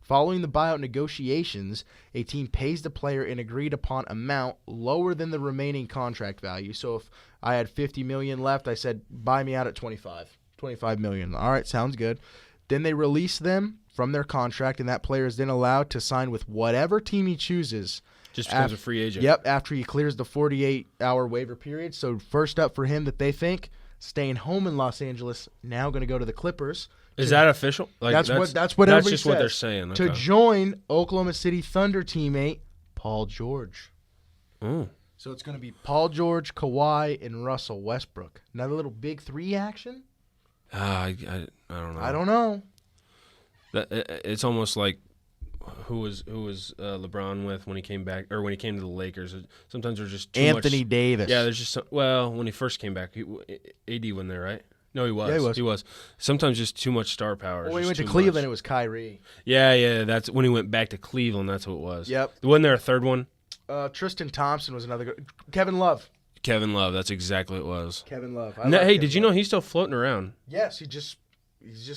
Following the buyout negotiations, a team pays the player an agreed-upon amount lower than the remaining contract value. So if I had $50 million left, I said, buy me out at $25 million. All right, sounds good. Then they release them from their contract, and that player is then allowed to sign with whatever team he chooses. Just becomes a free agent. Yep, after he clears the 48-hour waiver period. So first up for him that they think, staying home in Los Angeles, now going to go to the Clippers. Is that official? Like that's what that's everybody just says. what they're saying. To Okay. join Oklahoma City Thunder teammate Paul George. Oh. So it's going to be Paul George, Kawhi, and Russell Westbrook. Another little big three action? I don't know. I don't know. It's almost like who was LeBron with when he came back or when he came to the Lakers. Sometimes there's just too Anthony much, Davis. Yeah, there's just when he first came back, AD went there, right? No, he was. Yeah, he was. Sometimes just too much star power. When he went to too Cleveland, much. it was Kyrie. Yeah. That's when he went back to Cleveland. That's what it was. Yep. Wasn't there a third one? Tristan Thompson was another good. Kevin Love. Kevin Love. That's exactly what it was. Kevin Love. Hey, did you know he's still floating around? Yes, he's just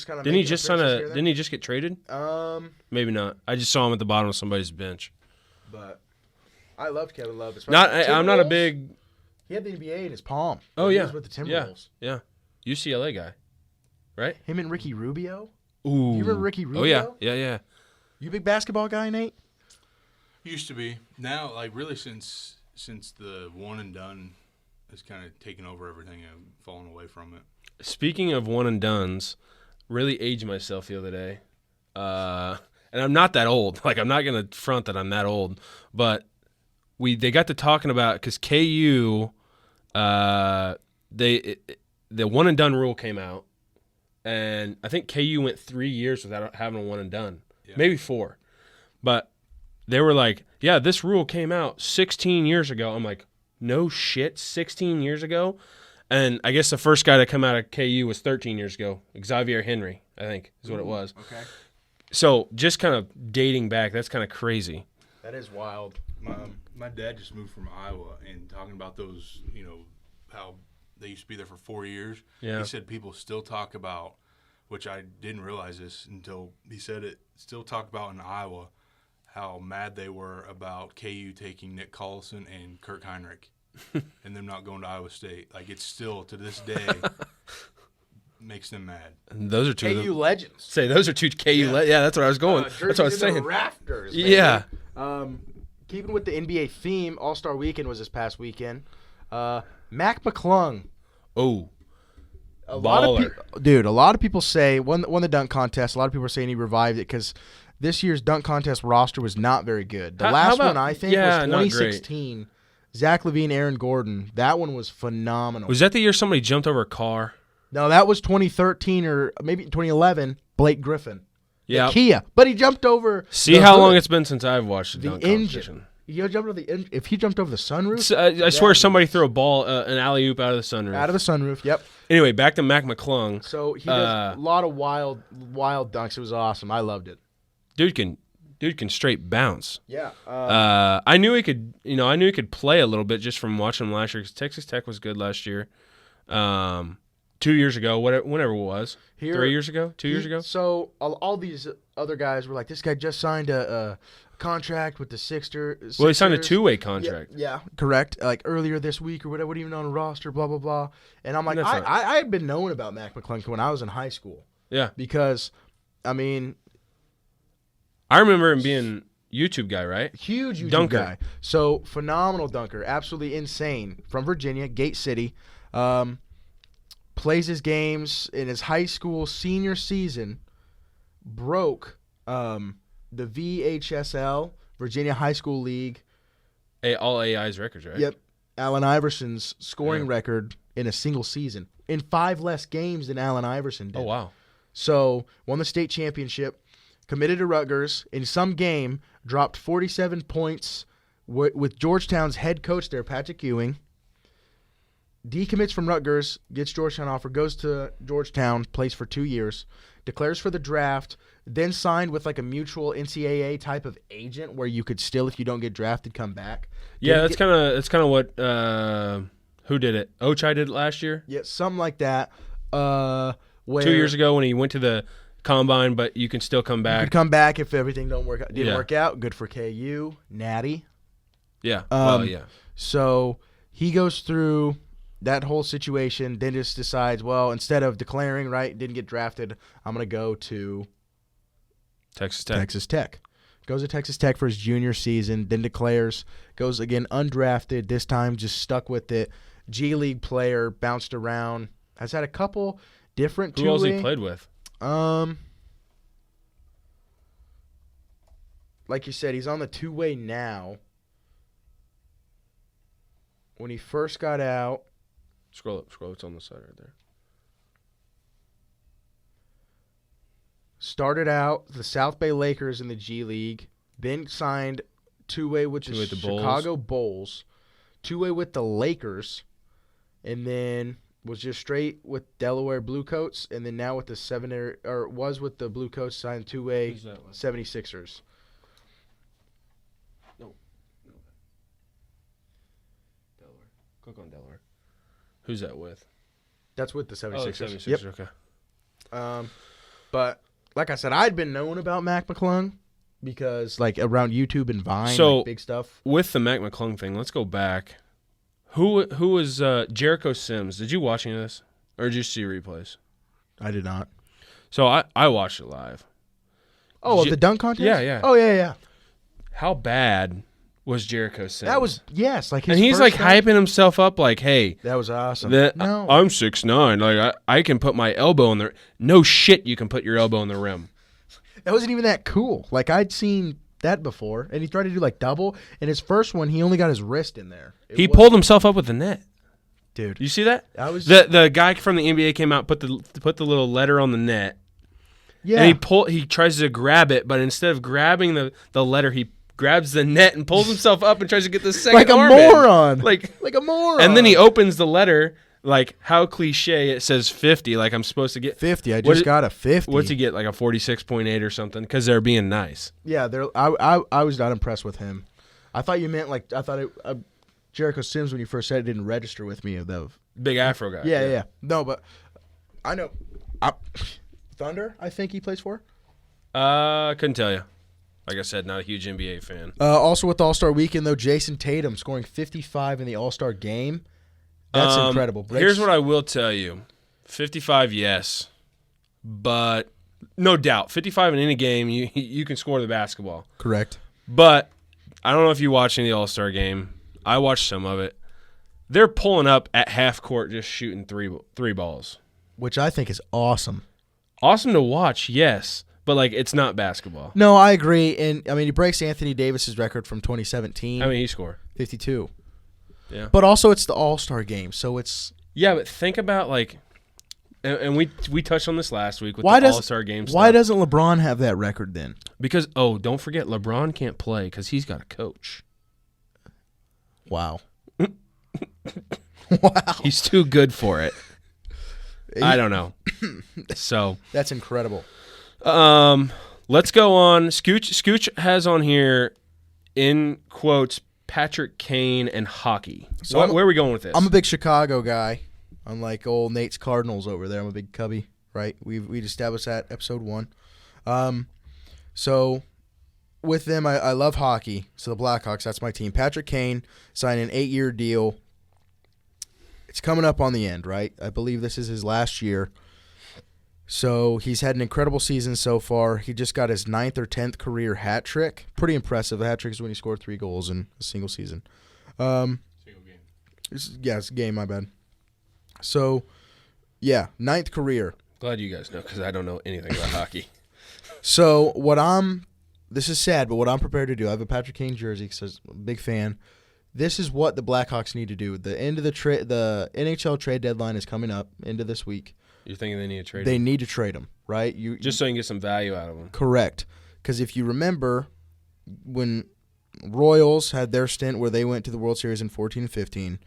kind of. Didn't he just Didn't he just get traded? Maybe not. I just saw him at the bottom of somebody's bench. But I loved Kevin Love. I'm not a big. He had the NBA in his palm. Oh He yeah, was with the Timberwolves. Yeah. UCLA guy, right? Him and Ricky Rubio. Ooh. You remember Ricky Rubio? Oh yeah. You a big basketball guy, Nate? Used to be. Now, like really, since the one and done has kind of taken over everything, I've fallen away from it. Speaking of one and dones, really aged myself the other day, and I'm not that old. Like I'm not gonna front that I'm that old, but they got to talking about because KU, the one and done rule came out, and I think KU went 3 years without having a one and done, maybe 4, but they were like, yeah, this rule came out 16 years ago. I'm like, no shit, 16 years ago. And I guess the first guy to come out of KU was 13 years ago. Xavier Henry, I think, is what it was. Okay. So just kind of dating back, that's kind of crazy. That is wild. My dad just moved from Iowa, and talking about those, how they used to be there for 4 years. Yeah. He said people still talk about, which I didn't realize this until he said it, still talk about in Iowa how mad they were about KU taking Nick Collison and Kirk Heinrich and them not going to Iowa State. Like, it's still, to this day, makes them mad. And those are two of KU them. legends. Say, those are two KU yeah, that's what I was going. That's what I was saying. Rafters. Yeah. Keeping with the NBA theme, All-Star Weekend was this past weekend. Mac McClung. Oh. A lot Baller. a lot of people say, won the dunk contest. A lot of people are saying he revived it because this year's dunk contest roster was not very good. The last one, I think, was 2016. Zach LaVine, Aaron Gordon. That one was phenomenal. Was that the year somebody jumped over a car? No, that was 2013 or maybe 2011. Blake Griffin. Yeah. Kia. But he jumped over. See the how hood, long it's been since I've watched the the dunk engine. competition. He jumped over the engine. If he jumped over the sunroof. I swear somebody threw a ball, an alley-oop out of the sunroof. Out of the sunroof, yep. Anyway, back to Mac McClung. So he does a lot of wild dunks. It was awesome. I loved it. Dude can straight bounce. Yeah. I knew he could. I knew he could play a little bit just from watching him last year. Because Texas Tech was good last year. 2 years ago, whenever it was. 3 years ago, 2 years ago. So all these other guys were like, this guy just signed a contract with the Sixers. Well, he signed a two-way contract. Yeah, correct. Like earlier this week or whatever, even on a roster, blah blah blah. And I'm like, That's right. I had been knowing about Mac McClung when I was in high school Yeah, because, I mean, I remember him being YouTube guy, right? huge YouTube Dunker. guy. So phenomenal dunker, absolutely insane. From Virginia, Gate City. Plays his games in his high school senior season. Broke the VHSL, Virginia High School League. All AI's records, right? Yep. Allen Iverson's scoring record in a single season. In 5 less games than Allen Iverson did. Oh, wow. So, won the state championship, committed to Rutgers, in some game, dropped 47 points with Georgetown's head coach there, Patrick Ewing. Decommits from Rutgers, gets Georgetown offer, goes to Georgetown, plays for 2 years, declares for the draft, then signed with like a mutual NCAA type of agent where you could still, if you don't get drafted, come back. Yeah, that's kind of what who did it? Ochai did it last year. Yeah, something like that. Where 2 years ago when he went to the combine, but you can still come You back. could come back if everything didn't work Yeah. work out. Good for KU. Natty. Yeah. Yeah. So he goes through that whole situation, then just decides, well, instead of declaring, right, didn't get drafted, I'm going to go to Texas Tech. Texas Tech. Goes to Texas Tech for his junior season, then declares, goes again undrafted, this time just stuck with it. G League player, bounced around, has had a couple different Who else he played with? Like you said, he's on the two-way now. When he first got out, Scroll up. It's on the side right there. started out the South Bay Lakers in the G League, then signed two-way with the Two-way with the Bulls. Chicago Bulls, two-way with the Lakers, and then was just straight with Delaware Bluecoats, and then now with the was with the Bluecoats, signed two-way Who's that with? 76ers. No. Delaware. Click on Delaware. Who's that with? That's with the 76ers. 76ers. Yep. Okay. But like I said, I'd been knowing about Mac McClung because like around YouTube and Vine, So- like, big stuff. With the Mac McClung thing, let's go back. Who was Jericho Sims? Did you watch any of this, or did you see replays? I did not. So I watched it live. Oh, J- the dunk contest? Yeah, yeah. Oh, yeah. How bad was Jericho Sims? That was, yes. Like his and he's first like dunk- hyping himself up, like, "Hey, That was awesome. no. I'm 6'9". Like I can put my elbow in the. No shit, you can put your elbow in the rim. That wasn't even that cool. Like I'd seen that before, and he tried to do like double. And his first one, he only got his wrist in there. He pulled himself up with the net. Dude. You see that? I was The guy from the NBA came out, put the little letter on the net, yeah. and he tries to grab it, but instead of grabbing the letter, he grabs the net and pulls himself up and tries to get the second like a arm in. moron. Like a moron. and then he opens the letter, like how cliche it says 50, like I'm supposed to get 50. I What just is- got a 50. what's he get, like a 46.8 or something, because they're being nice. Yeah, I was not impressed with him. I thought you meant like Jericho Sims when you first said it didn't register with me of the Big Afro guy. yeah. No, but I know Thunder. I think he plays for. Couldn't tell you. Like I said, not a huge NBA fan. Also with the All-Star Weekend though, Jason Tatum scoring 55 in the All-Star game. That's incredible. Here's what I will tell you: 55, yes, but no doubt, 55 in any game, you can score the basketball. Correct. But I don't know if you watched any of the All-Star game. I watched some of it. They're pulling up at half court, just shooting three balls. Which I think is awesome. Awesome to watch, yes, but like it's not basketball. No, I agree. And I mean, he breaks Anthony Davis's record from 2017, I mean, he scored. 52. Yeah. But also, it's the All-Star game, so it's Yeah, but think about like, and we touched on this last week with why the does All-Star game stuff. why doesn't LeBron have that record then? Because don't forget, LeBron can't play because he's got a coach. Wow. Wow. He's too good for it. I don't know. So, That's incredible. let's go on. Scooch has on here, in quotes, Patrick Kane and hockey. So Where are we going with this? I'm a big Chicago guy. Unlike old Nate's Cardinals over there, I'm a big Cubby, right? We've established that episode 1. So with them, I love hockey. So the Blackhawks, that's my team. Patrick Kane signed an 8-year deal. It's coming up on the end, right? I believe this is his last year. So he's had an incredible season so far. He just got his 9th or 10th career hat trick. Pretty impressive. A hat trick is when he scored 3 goals in a single season. Single game. It's a game, my bad. So, yeah, 9th career. Glad you guys know because I don't know anything about hockey. So this is sad, but what I'm prepared to do, I have a Patrick Kane jersey because I'm a big fan. This is what the Blackhawks need to do. The end of the NHL trade deadline is coming up, end of this week. You're thinking they need to trade They him? need to trade him, right? Just so you can get some value out of him. Correct. Because if you remember, when Royals had their stint where they went to the World Series in 14 and 15,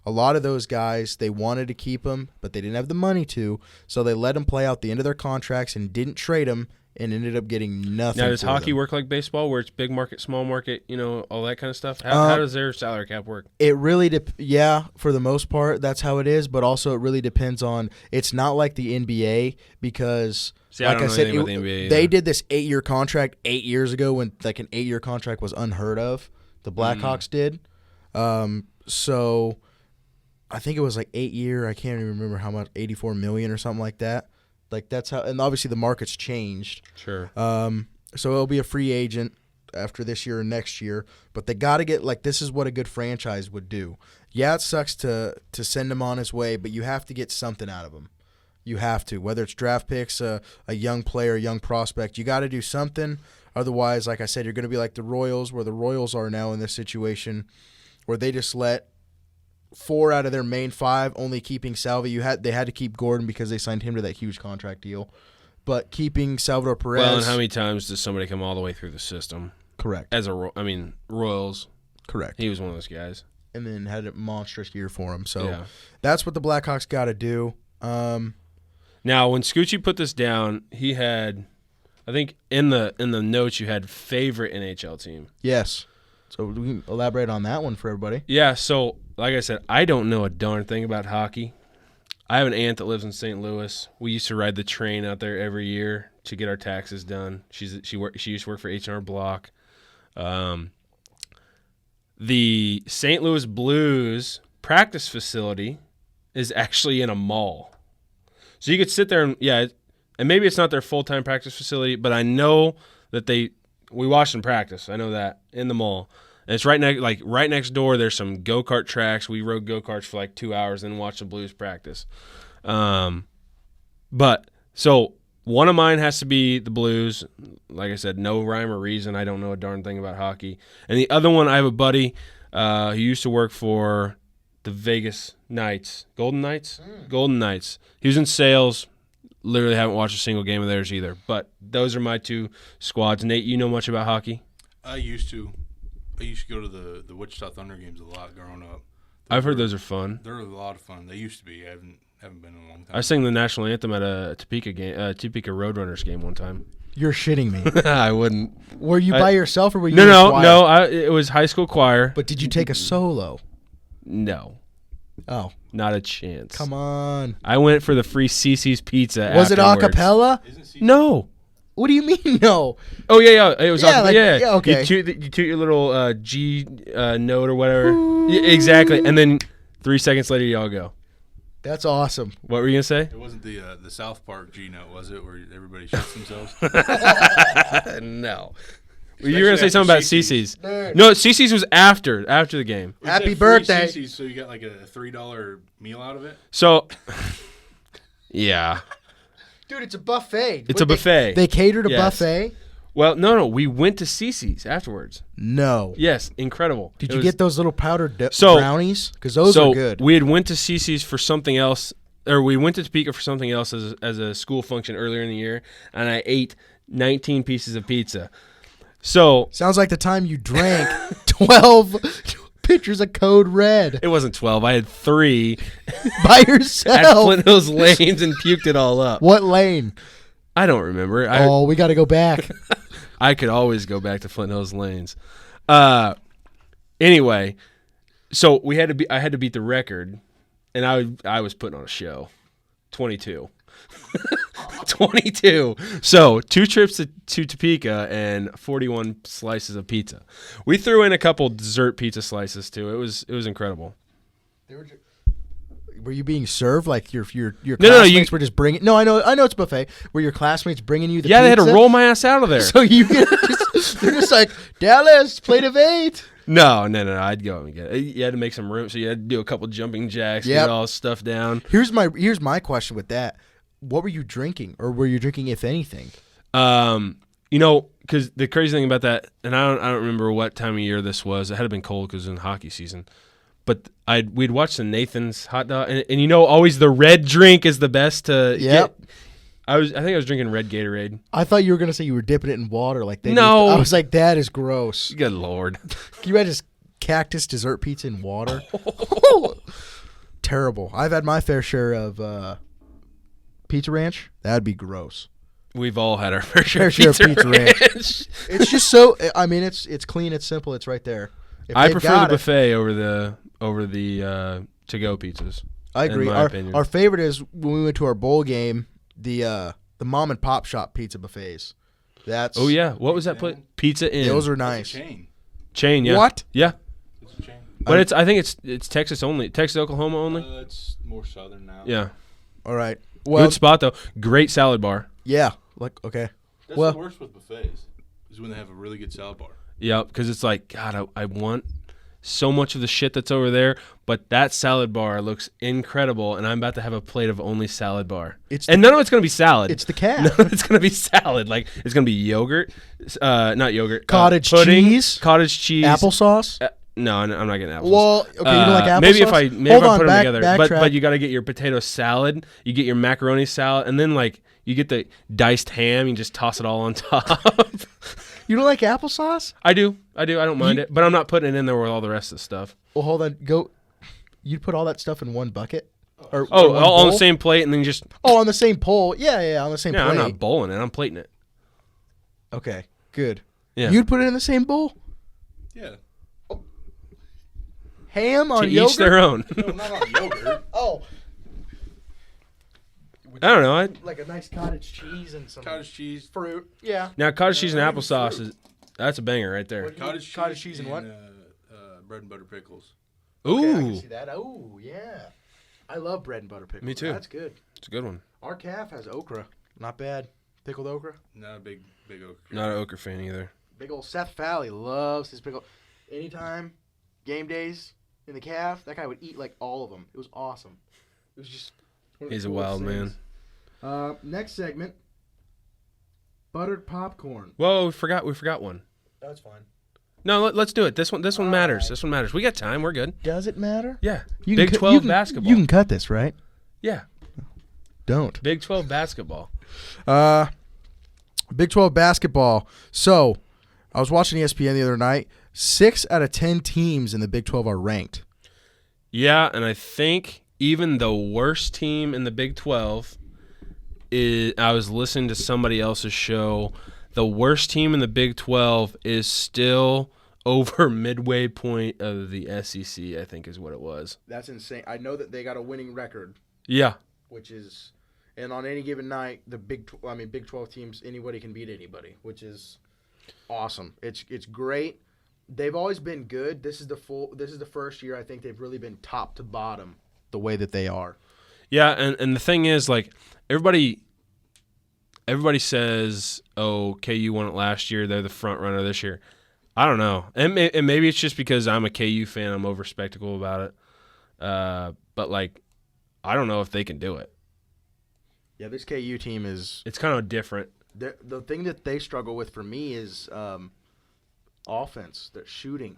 a lot of those guys, they wanted to keep them, but they didn't have the money to, so they let them play out the end of their contracts and didn't trade them and ended up getting nothing. Now, does for hockey them. work like baseball, where it's big market, small market, all that kind of stuff? How does their salary cap work? It really, yeah, for the most part, that's how it is. But also, it really depends on. It's not like the NBA because, See, I like don't I know said, anything about the NBA they either. did this 8-year contract 8 years ago when like an 8-year contract was unheard of. The Blackhawks did. So, I think it was like 8-year. I can't even remember how much, $84 million or something like that. Like that's how, and obviously the market's changed. Sure. So it'll be a free agent after this year and next year. But they got to get this is what a good franchise would do. Yeah, it sucks to send him on his way, but you have to get something out of him. You have to, whether it's draft picks, a young player, a young prospect. You got to do something. Otherwise, like I said, you're going to be like the Royals, where the Royals are now in this situation, where they just let 4 out of their main 5 only keeping Salvi. They had to keep Gordon because they signed him to that huge contract deal. But keeping Salvador Perez. Well, and how many times does somebody come all the way through the system? Correct. Royals. Correct. He was one of those guys. And then had a monstrous year for him. So Yeah. that's what the Blackhawks got to do. Now, when Scoochie put this down, he had, I think in the notes you had favorite NHL team. Yes. So we can elaborate on that one for everybody. Yeah, so like I said, I don't know a darn thing about hockey. I have an aunt that lives in St. Louis. We used to ride the train out there every year to get our taxes done. She used to work for H&R Block. The St. Louis Blues practice facility is actually in a mall. So you could sit there and maybe it's not their full-time practice facility, but I know that we watched them practice. I know that in the mall. And it's right next door. There's some go-kart tracks. We rode go-karts for 2 hours and watched the Blues practice. But so one of mine has to be the Blues. Like I said, no rhyme or reason. I don't know a darn thing about hockey. And the other one, I have a buddy who used to work for the Vegas Knights. Golden Knights? Golden Knights. He was in sales. Literally haven't watched a single game of theirs either. But those are my 2 squads. Nate, you know much about hockey? I used to go to the Wichita Thunder games a lot growing up. I've heard those are fun. They're a lot of fun. They used to be. I haven't been in a long time. I sang the national anthem at a Topeka Roadrunners game one time. You're shitting me. I wouldn't. Were you by yourself or were you No. in choir? It was high school choir. But did you take a solo? No, Oh, not a chance. come on. I went for the free CC's pizza. Was it a afterwards. cappella? No. What do you mean no? Oh yeah. It was Yeah, yeah. okay. You toot your little G note or whatever. Yeah, exactly, and then 3 seconds later, y'all go. That's awesome. What were you gonna say? It wasn't the South Park G note, was it, where everybody shoots themselves? No. You were gonna say something about CC's. Nerd. No, CC's was after the game. We Happy said free birthday. CC's, so you got a $3 meal out of it? So, yeah. Dude, it's a buffet. It's a buffet. They catered a Yes. buffet? Well, no. We went to CC's afterwards. No. Yes, incredible. Did It you was- get those little powdered So- brownies? Because those so are good. we had went to CC's for something else, or we went to Topeka for something else as a school function earlier in the year, and I ate 19 pieces of pizza. So Sounds like the time you drank 12 pitchers of Code Red it wasn't 12. I had 3 by at yourself. Flint Hills Lanes and puked it all up. What lane? I don't remember. Oh, we got to go back. I could always go back to Flint Hills Lanes. Anyway, so I had to beat the record, and I was putting on a show. 22. 22. So 2 trips to Topeka and 41 slices of pizza. We threw in a couple dessert pizza slices too. It was incredible. Were you being served like your No, classmates were just bringing? No, I know it's buffet. Were your classmates bringing you the Yeah, pizza? they had to roll my ass out of there. So you can they're just like, Dallas, plate of 8. No. I'd go and get it. You had to make some room, so you had to do a couple jumping jacks, Yep. get all stuff down. Here's my question with that. What were you drinking, or were you drinking, if anything? Because the crazy thing about that, and I don't remember what time of year this was. It had been cold because it was in hockey season. But we'd watched the Nathan's hot dog, and always the red drink is the best to Yep. get. I think I was drinking red Gatorade. I thought you were gonna say you were dipping it in water, like they No. I was like, that is gross. Good Lord. Can you imagine just cactus dessert pizza in water? Terrible. I've had my fair share of Pizza Ranch. That'd be gross. We've all had our fair share of Fair share of pizza Pizza ranch. It's just so. I mean, it's clean. It's simple. It's right there. If I they've prefer got the it- buffet over the to-go pizzas. I agree. in my opinion. Our favorite is when we went to our bowl game, the mom and pop shop pizza buffets. That's Oh yeah, what was that? Pizza Inn. those are It's a nice. chain. Yeah. What? Yeah, It's a chain. but I think it's Texas only, Texas, Oklahoma only. It's more southern now. Yeah, All right. Well, good spot though. Great salad bar. yeah. Like okay. That's Well- the worst with buffets is when they have a really good salad bar. Yep, because it's like God, I want so much of the shit that's over there, but that salad bar looks incredible, and I'm about to have a plate of only salad bar. It's None of it's gonna be salad. It's the calf. None of it's gonna be salad. Like it's gonna be yogurt, not yogurt. Cottage pudding, cheese? cottage cheese, Applesauce. No, I'm not getting applesauce. Well, okay, you don't like applesauce. Maybe if I Hold put on, them together. But backtrack. you got to get your potato salad, you get your macaroni salad, and then like you get the diced ham. You just toss it all on top. You don't like applesauce? I do. I don't mind it, but I'm not putting it in there with all the rest of the stuff. Well, hold on. Go. You'd put all that stuff in one bucket? Or Oh, one all on the bowl? same plate, and then just Oh, on the same pole. Yeah, on the same yeah. plate. I'm not bowling it. I'm plating it. Okay, good. Yeah. You'd put it in the same bowl? Yeah. Ham on To yogurt? each their own. No, not on yogurt. Oh, I don't know. like a nice cottage cheese and some Cottage cheese. fruit. Yeah. Now cottage cheese and not even applesauce fruit. is that's a banger right there. Cottage cheese and what? bread and butter pickles. Okay, I can Ooh, see that. Oh, yeah. I love bread and butter pickles. Me too. That's good. it's a good one. Our calf has okra. Not bad. Pickled okra. Not a big okra. Not an okra fan either. Big old Seth Fowley loves his pickle. Anytime, game days in the calf, that guy would eat like all of them. It was awesome. It was just. one of the He's a coolest wild man. things. Next segment. Buttered popcorn. Whoa, we forgot one. That's fine. No, let's do it. This one matters. This one matters. We got time. We're good. Does it matter? Yeah. You Big can, 12 basketball. You can cut this, right? Yeah. Don't. Big 12 basketball. Big 12 basketball. So, I was watching ESPN the other night. 6 out of 10 teams in the Big 12 are ranked. Yeah, and I think even the worst team in the Big 12 is, I was listening to somebody else's show, the worst team in the Big 12 is still over midway point of the SEC, I think is what it was. That's insane. I know that they got a winning record, Yeah. which is, and on any given night, the Big 12 teams, anybody can beat anybody, which is awesome. It's great. They've always been good. This is the first year I think they've really been top to bottom the way that they are. Yeah, and the thing is, like, everybody says, oh, KU won it last year, they're the front runner this year. I don't know. And maybe it's just because I'm a KU fan, I'm over spectacle about it. But, like, I don't know if they can do it. Yeah, this KU team is It's kind of different. the thing that they struggle with for me is offense. They're shooting.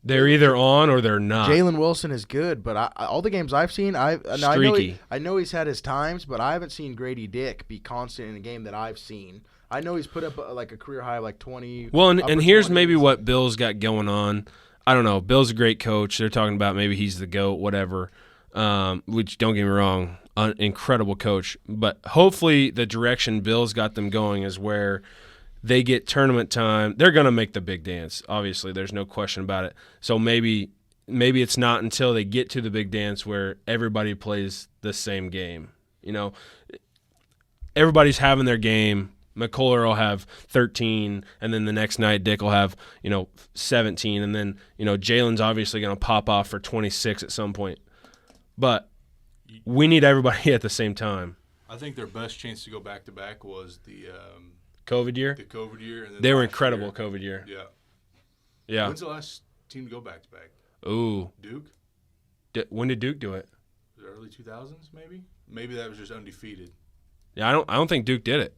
They're either on or they're not. Jalen Wilson is good, but all the games I've seen, Streaky. I know he's had his times, but I haven't seen Grady Dick be constant in a game that I've seen. I know he's put up like a career high of like 20. Well, and upper here's 20s. maybe what Bill's got going on. I don't know. Bill's a great coach. They're talking about maybe he's the GOAT, whatever. Which, don't get me wrong, incredible coach. But hopefully the direction Bill's got them going is where they get tournament time. They're going to make the big dance. Obviously, there's no question about it. So maybe it's not until they get to the big dance where everybody plays the same game. You know, everybody's having their game. McCullough will have 13, and then the next night Dick will have, 17, and then, Jalen's obviously going to pop off for 26 at some point. But we need everybody at the same time. I think their best chance to go back to back was the COVID year? the COVID year. And then They were last incredible year. COVID year. Yeah. Yeah. When's the last team to go back to back? Ooh. Duke? When did Duke do it? The early 2000s, maybe? Maybe that was just undefeated. Yeah, I don't think Duke did it.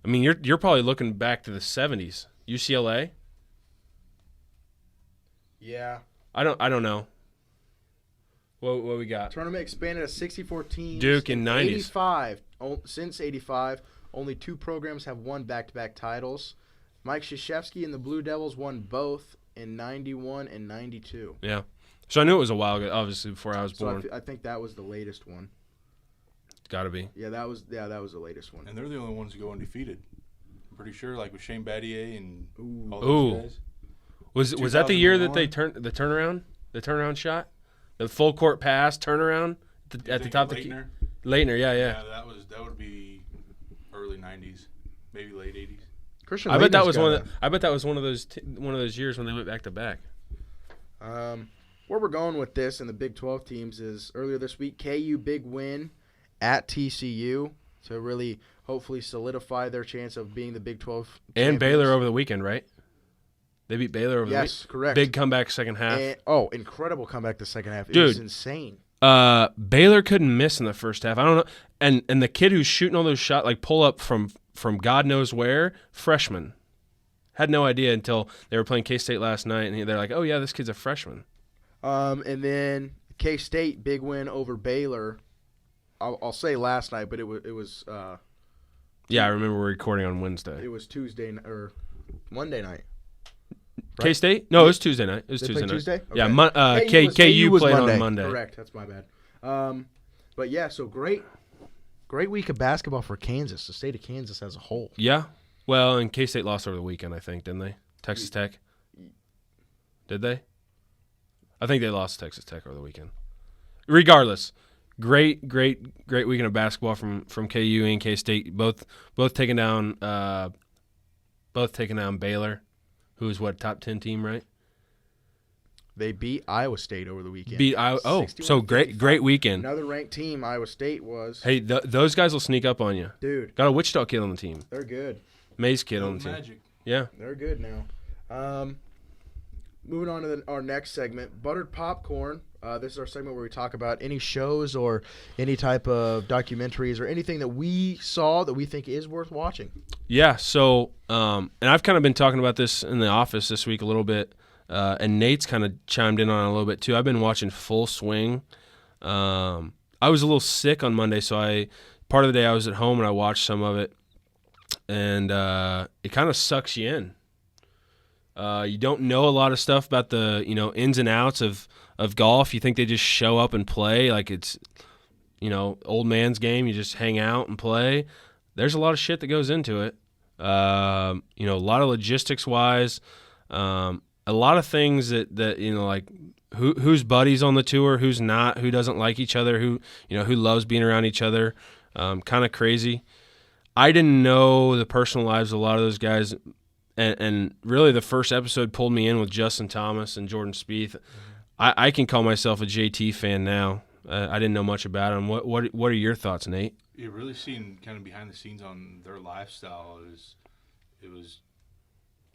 I mean, you're probably looking back to the 70s. UCLA? Yeah. I don't know. What we got? Tournament expanded to 64 teams. Duke in 90s. 85. Since 85, only 2 programs have won back-to-back titles. Mike Krzyzewski and the Blue Devils won both in 91 and 92. Yeah. So I knew it was a while ago, obviously, before I was born. I think that was the latest one. Got to be. Yeah, that was the latest one. And they're the only ones to go undefeated. I'm pretty sure, like with Shane Battier and all Ooh. those guys. Was that the year that 2001? they turned the turnaround shot, the full court pass turnaround at the top of the key? Leitner? Later, yeah. Yeah, that would be early '90s, maybe late '80s. Christian I bet that Leitner's was got I bet that was one of those years when they went back to back. Where we're going with this and the Big 12 teams is earlier this week, KU big win at TCU to really hopefully solidify their chance of being the Big 12 And champions. Baylor over the weekend, right? They beat Baylor over the weekend. Yes, correct. Big comeback second half. And, incredible comeback the second half. It Dude. was insane. Baylor couldn't miss in the first half. I don't know. And the kid who's shooting all those shots, like pull up from God knows where, freshman. Had no idea until they were playing K-State last night, and they're like, oh, yeah, this kid's a freshman. And then K-State big win over Baylor. I'll say last night, but it was Yeah, I remember we're recording on Wednesday. it was Tuesday or Monday night. K-State? No, it was Tuesday night. It was They Tuesday played night. Tuesday? Yeah, Okay. KU was played on Monday. Correct, that's my bad. But yeah, so great week of basketball for Kansas, the state of Kansas as a whole. Yeah. Well, and K-State lost over the weekend, I think, didn't they? Texas Tech? Did they? I think they lost to Texas Tech over the weekend. Regardless, great weekend of basketball from KU and K-State. Both taking down Baylor, who's top 10 team, right? They beat Iowa State over the weekend. So great weekend. Another ranked team, Iowa State was. Hey, those guys will sneak up on you. Dude, Got a Wichita kid on the team. they're good. Mays kid on the team. Magic. Yeah. They're good now. Moving on to our next segment, Buttered Popcorn. This is our segment where we talk about any shows or any type of documentaries or anything that we saw that we think is worth watching. Yeah, so and I've kind of been talking about this in the office this week a little bit, and Nate's kind of chimed in on it a little bit too. I've been watching Full Swing. I was a little sick on Monday, so part of the day I was at home and I watched some of it, and it kind of sucks you in. You don't know a lot of stuff about the ins and outs of golf. You think they just show up and play like it's old man's game. You just hang out and play. There's a lot of shit that goes into it. A lot of logistics wise, a lot of things that like who's buddies on the tour, who's not, who doesn't like each other, who loves being around each other. Kind of crazy. I didn't know the personal lives of a lot of those guys. And really, the first episode pulled me in with Justin Thomas and Jordan Spieth. I can call myself a JT fan now. I didn't know much about him. What are your thoughts, Nate? Yeah, really seeing kind of behind the scenes on their lifestyle it was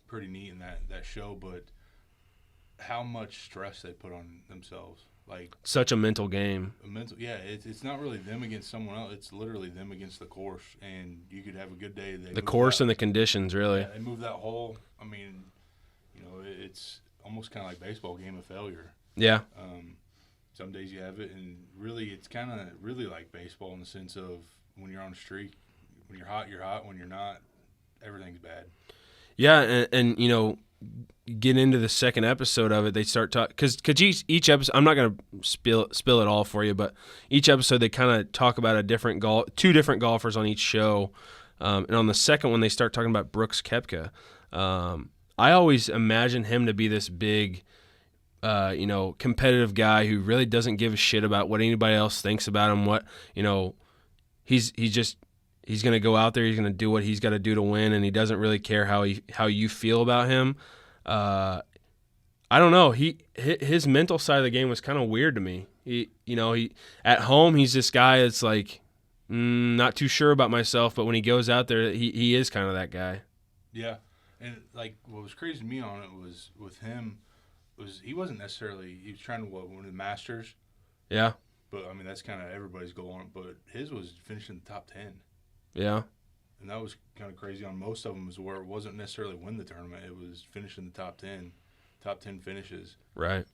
pretty neat in that show. But how much stress they put on themselves, like Such a mental game. It's not really them against someone else. It's literally them against the course, and you could have a good day. The course and the conditions, really. Yeah, they move that hole. I mean, it's almost kind of like baseball game of failure. Yeah. Some days you have it, and really, it's kind of really like baseball in the sense of when you're on a streak, when you're hot, you're hot. When you're not, everything's bad. Yeah, and get into the second episode of it, they start talking because each episode. I'm not gonna spill it all for you, but each episode they kind of talk about two different golfers on each show, and on the second one they start talking about Brooks Koepka. I always imagine him to be this big, competitive guy who really doesn't give a shit about what anybody else thinks about him. He's going to go out there. He's going to do what he's got to do to win, and he doesn't really care how you feel about him. I don't know. His mental side of the game was kind of weird to me. He at home he's this guy that's like not too sure about myself, but when he goes out there, he is kind of that guy. Yeah, and like what was crazy to me on it was with him he wasn't necessarily he was trying to win the Masters. Yeah. But I mean that's kind of everybody's goal on it. But his was finishing the top 10. Yeah. And that was kind of crazy on most of them, is where it wasn't necessarily win the tournament. It was finishing the top 10 finishes. Right.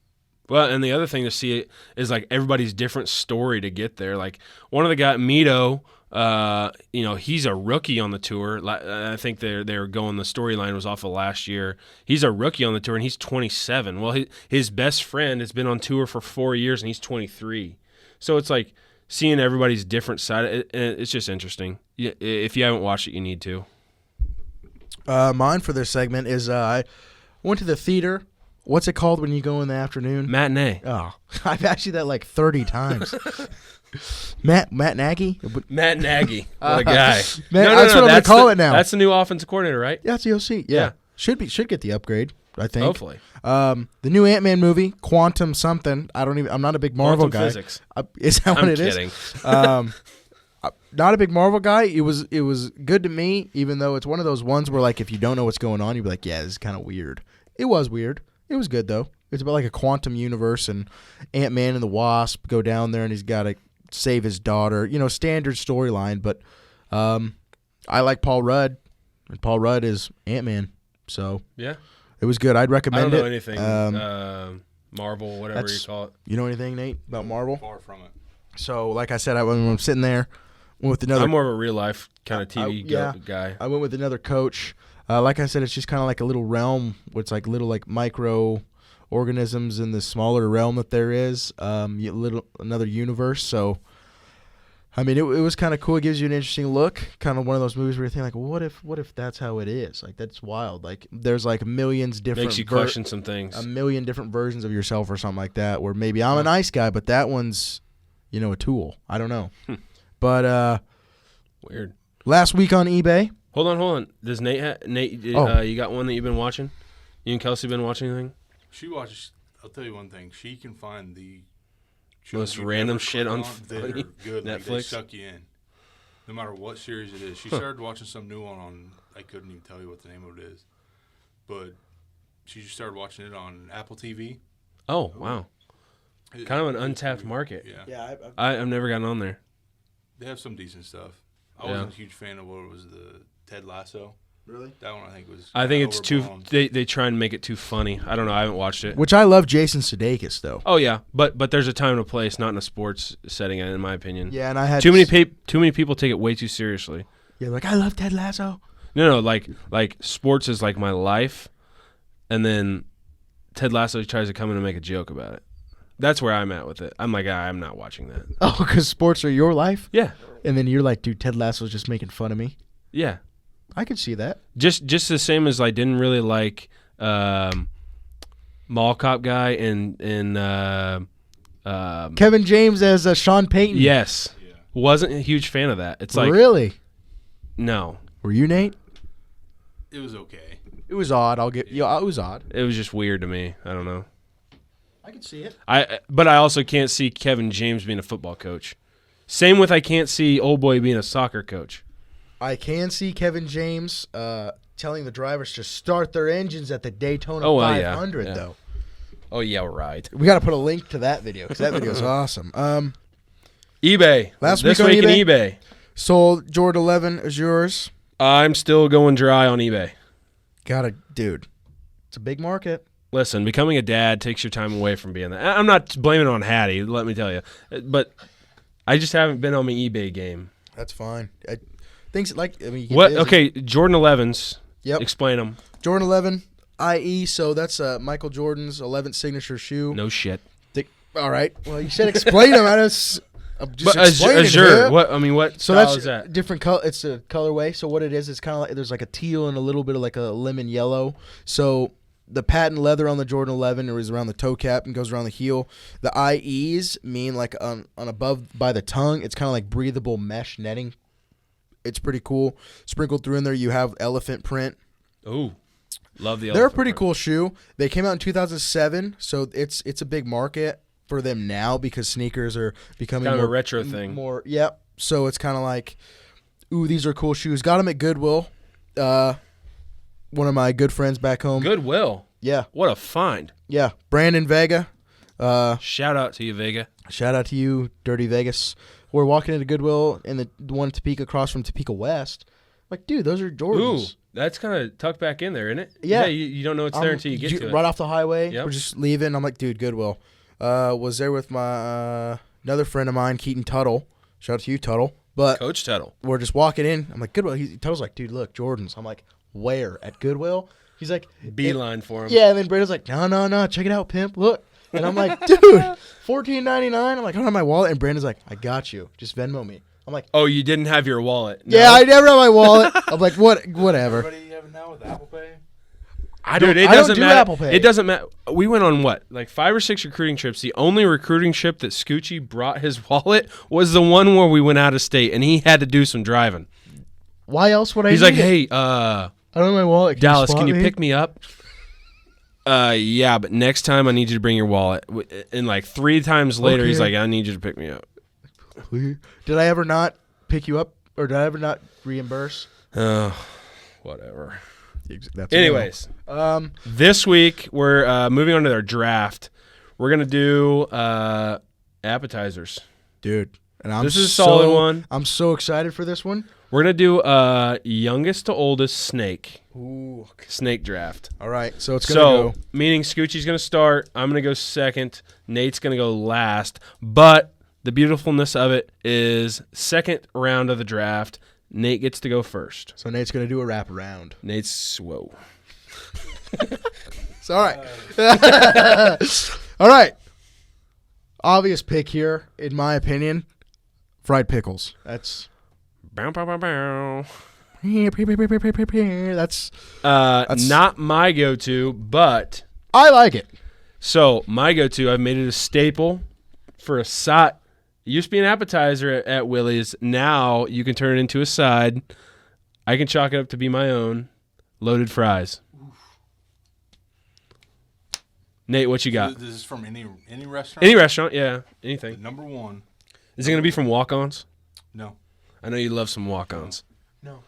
Well, and the other thing to see is like everybody's different story to get there. Like one of the guys, Mito, he's a rookie on the tour. I think they were going, the storyline was off of last year. He's a rookie on the tour, and he's 27. Well, his best friend has been on tour for 4 years, and he's 23. So it's like seeing everybody's different side. It's just interesting. If you haven't watched it, you need to. Mine for this segment is I went to the theater. What's it called when you go in the afternoon? Matinee. Oh, I've asked you that like 30 times. Matt Nagy? Matt Nagy. What a guy. That's what I'm going to call it now. That's the new offensive coordinator, right? Yeah, it's the OC. Yeah. Should get the upgrade, I think. Hopefully. The new Ant-Man movie, Quantum something. I'm not a big Marvel Quantum guy. Physics. Is that what it kidding. is? Not a big Marvel guy. It was good to me, even though it's one of those ones where like if you don't know what's going on, you'd be like, yeah, this is kind of weird. It was weird. It was good though. It's about like a quantum universe, and Ant-Man and the Wasp go down there, and he's got to save his daughter. Standard storyline. But I like Paul Rudd, and Paul Rudd is Ant-Man. So yeah, it was good. I'd recommend it. I don't know anything. Marvel, whatever you call it. You know anything, Nate, about Marvel? Far from it. So, like I said, when I'm sitting there, went with another. I'm more of a real life kind of TV guy. I went with another coach. Like I said, it's just kind of like a little realm where it's like little like micro organisms in the smaller realm that there is. Another universe. So, I mean, it was kind of cool. It gives you an interesting look. Kind of one of those movies where you think like, well, what if that's how it is? Like that's wild. Like there's like millions different. Makes you question some things. A million different versions of yourself or something like that. Where maybe I'm a nice guy, but that one's, a tool. I don't know. But weird. Last week on eBay. Hold on. Does Nate? You got one that you've been watching? You and Kelsey been watching anything? She watches. I'll tell you one thing. She can find the most random shit on that are good. Netflix. Like, they suck you in, no matter what series it is. She started watching some new one on. I couldn't even tell you what the name of it is, but she just started watching it on Apple TV. Oh wow! Kind of an untapped market. Yeah. I've never gotten on there. They have some decent stuff. I wasn't a huge fan of what was the Ted Lasso. Really? That one I think was. I think it's overblown. They try and make it too funny. I don't know. I haven't watched it. Which I love Jason Sudeikis though. Oh yeah, but there's a time and a place, not in a sports setting, in my opinion. Yeah, and I had too many people take it way too seriously. Yeah, like I love Ted Lasso. No, like sports is like my life, and then Ted Lasso tries to come in and make a joke about it. That's where I'm at with it. I'm like, I'm not watching that. Oh, because sports are your life? Yeah. And then you're like, dude, Ted Lasso's just making fun of me. Yeah. I could see that. Just the same as I didn't really like Mall Cop guy and Kevin James as Sean Payton. Yes. Yeah. Wasn't a huge fan of that. It's like really? No. Were you, Nate? It was okay. It was odd. It was odd. It was just weird to me. I don't know. I can see it. But I also can't see Kevin James being a football coach. Same with I can't see old boy being a soccer coach. I can see Kevin James telling the drivers to start their engines at the Daytona 500, though. Oh, yeah, right. We got to put a link to that video because that video is awesome. eBay. Last this week on in eBay. Sold Jordan 11 is yours. I'm still going dry on eBay. Dude. It's a big market. Listen, becoming a dad takes your time away from being that. I'm not blaming it on Hattie, let me tell you. But I just haven't been on my eBay game. That's fine. Things like, you get what? busy. Okay, Jordan 11s. Yep. Explain them. Jordan 11, IE, so that's Michael Jordan's 11th signature shoe. No shit. All right. Well, you said explain them. I'm just explaining Azure. it. What so style that's is that? Different color. It's a colorway. So what it is, it's kind of like there's like a teal and a little bit of like a lemon yellow. So the patent leather on the Jordan 11 is around the toe cap and goes around the heel. The IEs mean like on above by the tongue. It's kind of like breathable mesh netting. It's pretty cool. Sprinkled through in there, you have elephant print. Ooh, love the. They're a pretty cool shoe. They came out in 2007, so it's a big market for them now because sneakers are becoming kind more, of a retro thing. More, yep. So it's kind of like, ooh, these are cool shoes. Got them at Goodwill. One of my good friends back home. Goodwill. Yeah. What a find. Yeah. Brandon Vega. Shout out to you, Vega. Shout out to you, Dirty Vegas. We're walking into Goodwill in the one Topeka across from Topeka West. I'm like, dude, those are Jordans. Ooh, that's kind of tucked back in there, isn't it? Yeah. You don't know it's there until you get to it. Right off the highway. Yep. We're just leaving. I'm like, dude, Goodwill. Was there with my another friend of mine, Keaton Tuttle. Shout out to you, Tuttle. But Coach Tuttle. We're just walking in. I'm like, Goodwill. Tuttle's like, dude, look, Jordans. I'm like, where? At Goodwill? He's like, Beeline for him. Yeah, and then Brady's like, no, check it out, pimp. Look. And I'm like, dude, $14.99. I'm like, I don't have my wallet. And Brandon's like, I got you. Just Venmo me. I'm like, Oh, you didn't have your wallet. No? yeah, I never have my wallet. I'm like, whatever. What do you have now with Apple Pay? I Dude, it I doesn't do matter. Apple Pay. It doesn't matter. We went on what, like 5 or 6 recruiting trips. The only recruiting trip that Scoochie brought his wallet was the one where we went out of state, and he had to do some driving. Why else would I? He's need like, it? "Hey, I don't have my wallet. Dallas, spot can you me? pick me up?" Yeah, but next time I need you to bring your wallet. And like 3 times later, he's Okay. like, "I need you to pick me up." Did I ever not pick you up, or did I ever not reimburse? Whatever. That's Anyways, this week we're moving on to our draft. We're gonna do appetizers. dude, and This is a solid one. I'm so excited for this one. We're gonna do youngest to oldest snake draft. All right, so it's gonna go. Meaning Scoochie's gonna start. I'm gonna go second. Nate's gonna go last. But the beautifulness of it is second round of the draft. Nate gets to go first. So Nate's gonna do a wrap around. Nate's whoa. It's all right. All right. Obvious pick here, in my opinion, fried pickles. That's Bow, bow, bow, bow. that's Not my go-to, but I like it. so my go-to. I've made it a staple for a side. It used to be an appetizer at Willie's. Now you can turn it into a side. I can chalk it up to be my own loaded fries. Nate, what you got? This is from any restaurant? Any restaurant, yeah, anything. Number 1. Is it going to be from walk-ons? No. I know you love some walk-ons. No.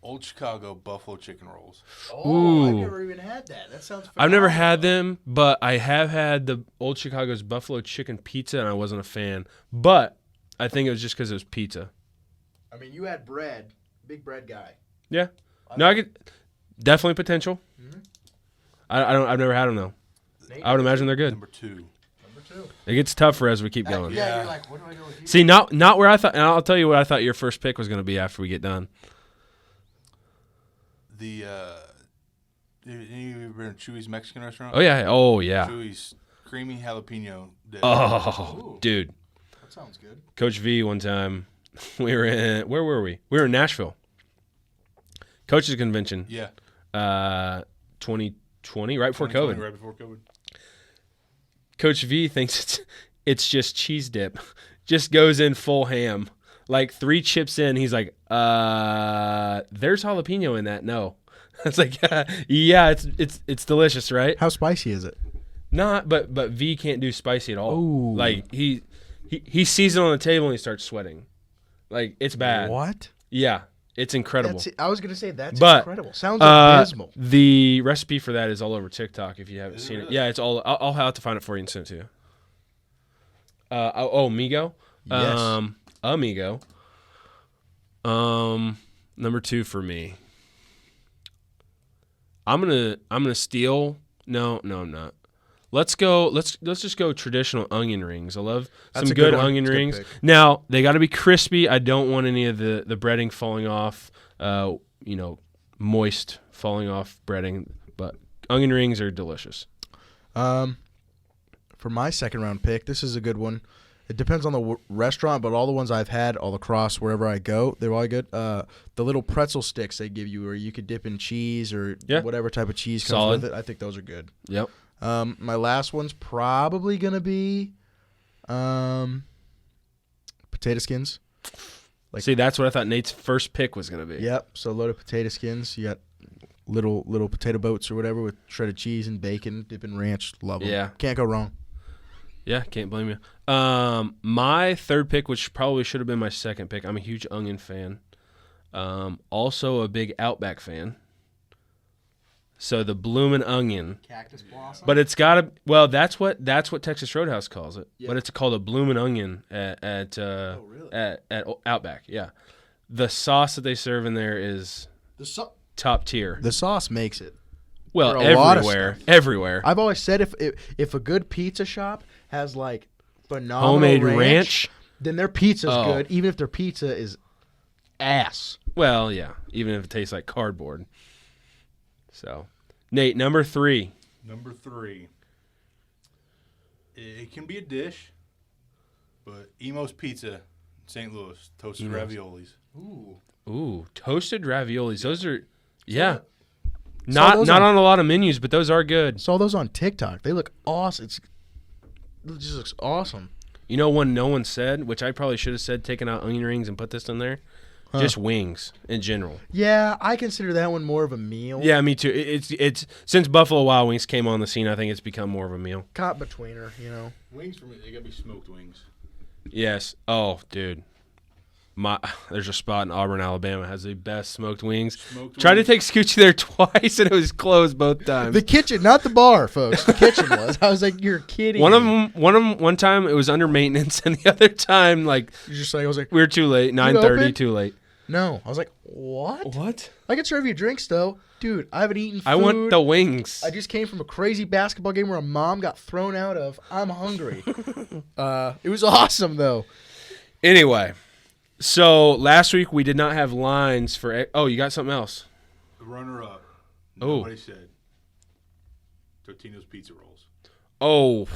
Old Chicago buffalo chicken rolls. Ooh. I've never even had that. That sounds. I've never had them, but I have had the Old Chicago's buffalo chicken pizza, and I wasn't a fan. But I think it was just because it was pizza. I mean, you had bread, big bread guy. Yeah. No, I could definitely potential. Mhm. I've never had them though. I would imagine they're good. Number 2. Number 2. It gets tougher as we keep going. Yeah, you're like, what do I go here? See, not where I thought. And I'll tell you what I thought your first pick was going to be after we get done. The any of you ever been to Chewy's Mexican restaurant? Oh yeah. Oh yeah. Chewy's creamy jalapeno dip. Oh, Ooh. dude. That sounds good. Coach V one time. We were in. Where were we? We were in Nashville. Coaches convention. Yeah. 2020, right before 2020, COVID. Right before COVID. Coach V thinks it's just cheese dip. Just goes in full ham. Like 3 chips in, he's like, there's jalapeno in that. No. It's like, yeah, it's delicious, right? How spicy is it? Not, but V can't do spicy at all. Ooh. Like he sees it on the table and he starts sweating. Like it's bad. What? Yeah, it's incredible. I was gonna say that's But, incredible. Sounds abysmal. The recipe for that is all over TikTok. If you haven't seen it, really? yeah, it's all. I'll have to find it for you and send it to you. Migo. Yes. Amigo. Number 2 for me. I'm gonna steal. No, I'm not. Let's go. Let's just go traditional onion rings. I love That's some a good good one. onion That's a good rings. pick. Now they got to be crispy. I don't want any of the breading falling off. Moist falling off breading. But onion rings are delicious. For my second round pick, this is a good one. It depends on the restaurant, but all the ones I've had all across wherever I go, they're all good. The little pretzel sticks they give you, where you could dip in cheese or whatever type of cheese comes Solid. with it. I think those are good. Yep. My last one's probably gonna be potato skins. See, that's what I thought Nate's first pick was gonna be. Yep. So loaded potato skins. You got little potato boats or whatever with shredded cheese and bacon, dip in ranch. Love them. Yeah. Can't go wrong. Yeah, can't blame you. My third pick, which probably should have been my second pick, I'm a huge onion fan. Also a big Outback fan. So the bloomin' onion. Cactus blossom. But it's got to, well, that's what Texas Roadhouse calls it. Yeah. But it's called a bloomin' onion at really? at Outback, yeah. The sauce that they serve in there is top tier. The sauce makes it. Well, for a lot of everywhere. I've always said if a good pizza shop has like phenomenal Homemade ranch, then their pizza's Oh. good, even if their pizza is ass. well, yeah, even if it tastes like cardboard. So, Nate, number 3. Number 3. It can be a dish, but Emo's Pizza, St. Louis, toasted Emo's. raviolis. Ooh, toasted raviolis. Those are, Saw not those on a lot of menus, but those are good. Saw those on TikTok. They look awesome. It just looks awesome. You know one no one said, which I probably should have said, taking out onion rings and put this in there? Huh. Just wings in general. Yeah, I consider that one more of a meal. Yeah, me too. It's since Buffalo Wild Wings came on the scene, I think it's become more of a meal. Caught between her, Wings for me, they got to be smoked wings. Yes. Oh, dude. There's a spot in Auburn, Alabama that has the best smoked wings. Tried to take Scoochie there twice, and it was closed both times. The kitchen, not the bar, folks. The kitchen was. I was like, you're kidding. One time it was under maintenance, and the other time, like, You're just like, I was like, we were too late. 9:30, too late. no. I was like, what? What? I can serve you drinks though, dude. I haven't eaten food. I want the wings. I just came from a crazy basketball game where a mom got thrown out of. I'm hungry. It was awesome though. Anyway, so last week we did not have lines for. Oh, you got something else? The runner-up. Oh. Nobody said. Totino's Pizza Rolls. Oh.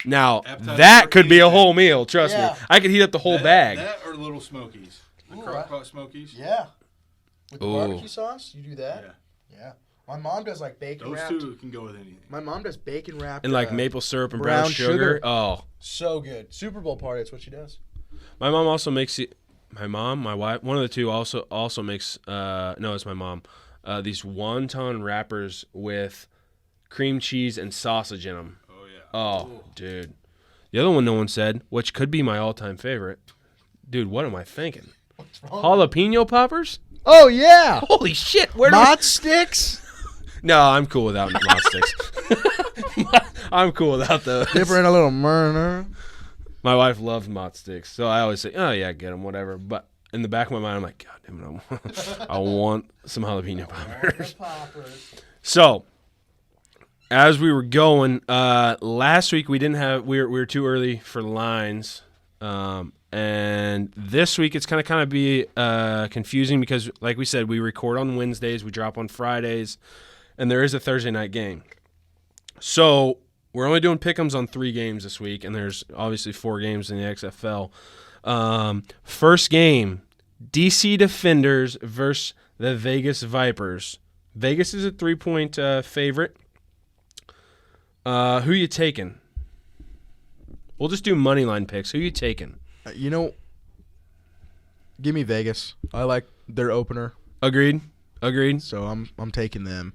Now, Appetizer that for could be a anything. whole meal. Trust Yeah. me. I could heat up the whole bag. That or Little Smokies. The Ooh, crock-pot Smokies. Yeah. With the Ooh. barbecue sauce, you do that. Yeah. Yeah. My mom does like bacon Those wrapped. two can go with anything. My mom does bacon wrapped. And like maple syrup and brown sugar. Oh. So good. Super Bowl party. That's what she does. My mom also makes it. My mom, my wife, one of the two also makes. No, it's my mom. These wonton wrappers with cream cheese and sausage in them. Oh, yeah. Oh, dude. The other one no one said, which could be my all-time favorite. Dude, what am I thinking? What's wrong? Jalapeno poppers? Oh yeah. Holy shit! Where do Mott sticks. No, I'm cool without mod sticks. I'm cool without those. Dip her in a little murder. My wife loves mott sticks, so I always say, "Oh yeah, get them, whatever." But in the back of my mind, I'm like, "God damn it, I want some jalapeno poppers." So, as we were going last week, we didn't have. We were too early for lines, and this week it's kind of be confusing because, like we said, we record on Wednesdays, we drop on Fridays, and there is a Thursday night game. So we're only doing pick'ems on 3 games this week, and there's obviously 4 games in the XFL. First game, DC Defenders versus the Vegas Vipers. Vegas is a 3-point favorite. Who you taking? We'll just do money line picks. Who you taking? Give me Vegas. I like their opener, Agreed. so I'm taking them.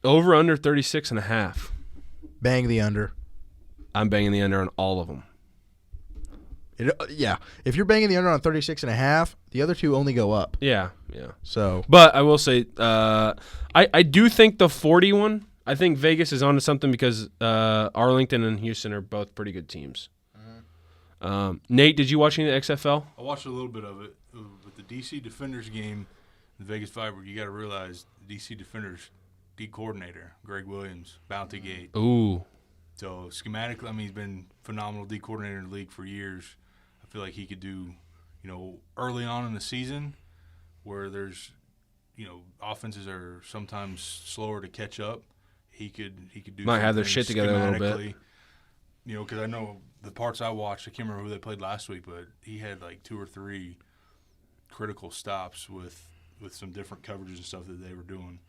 Over under 36.5. Bang the under. I'm banging the under on all of them. Yeah. If you're banging the under on 36.5, the other two only go up. Yeah. So But I will say, I do think the 40 one, I think Vegas is onto something because Arlington and Houston are both pretty good teams. Nate, did you watch any of the XFL? I watched a little bit of it. With the DC Defenders game, the Vegas Viper, you got to realize the DC Defenders D coordinator, Greg Williams, Bounty Gate. Ooh. So schematically, I mean, he's been phenomenal D coordinator in the league for years. I feel like he could do, early on in the season where there's, offenses are sometimes slower to catch up. He could do. Might have their things shit together a little bit. Because I know the parts I watched, I can't remember who they played last week, but he had like 2 or 3 critical stops with some different coverages and stuff that they were doing.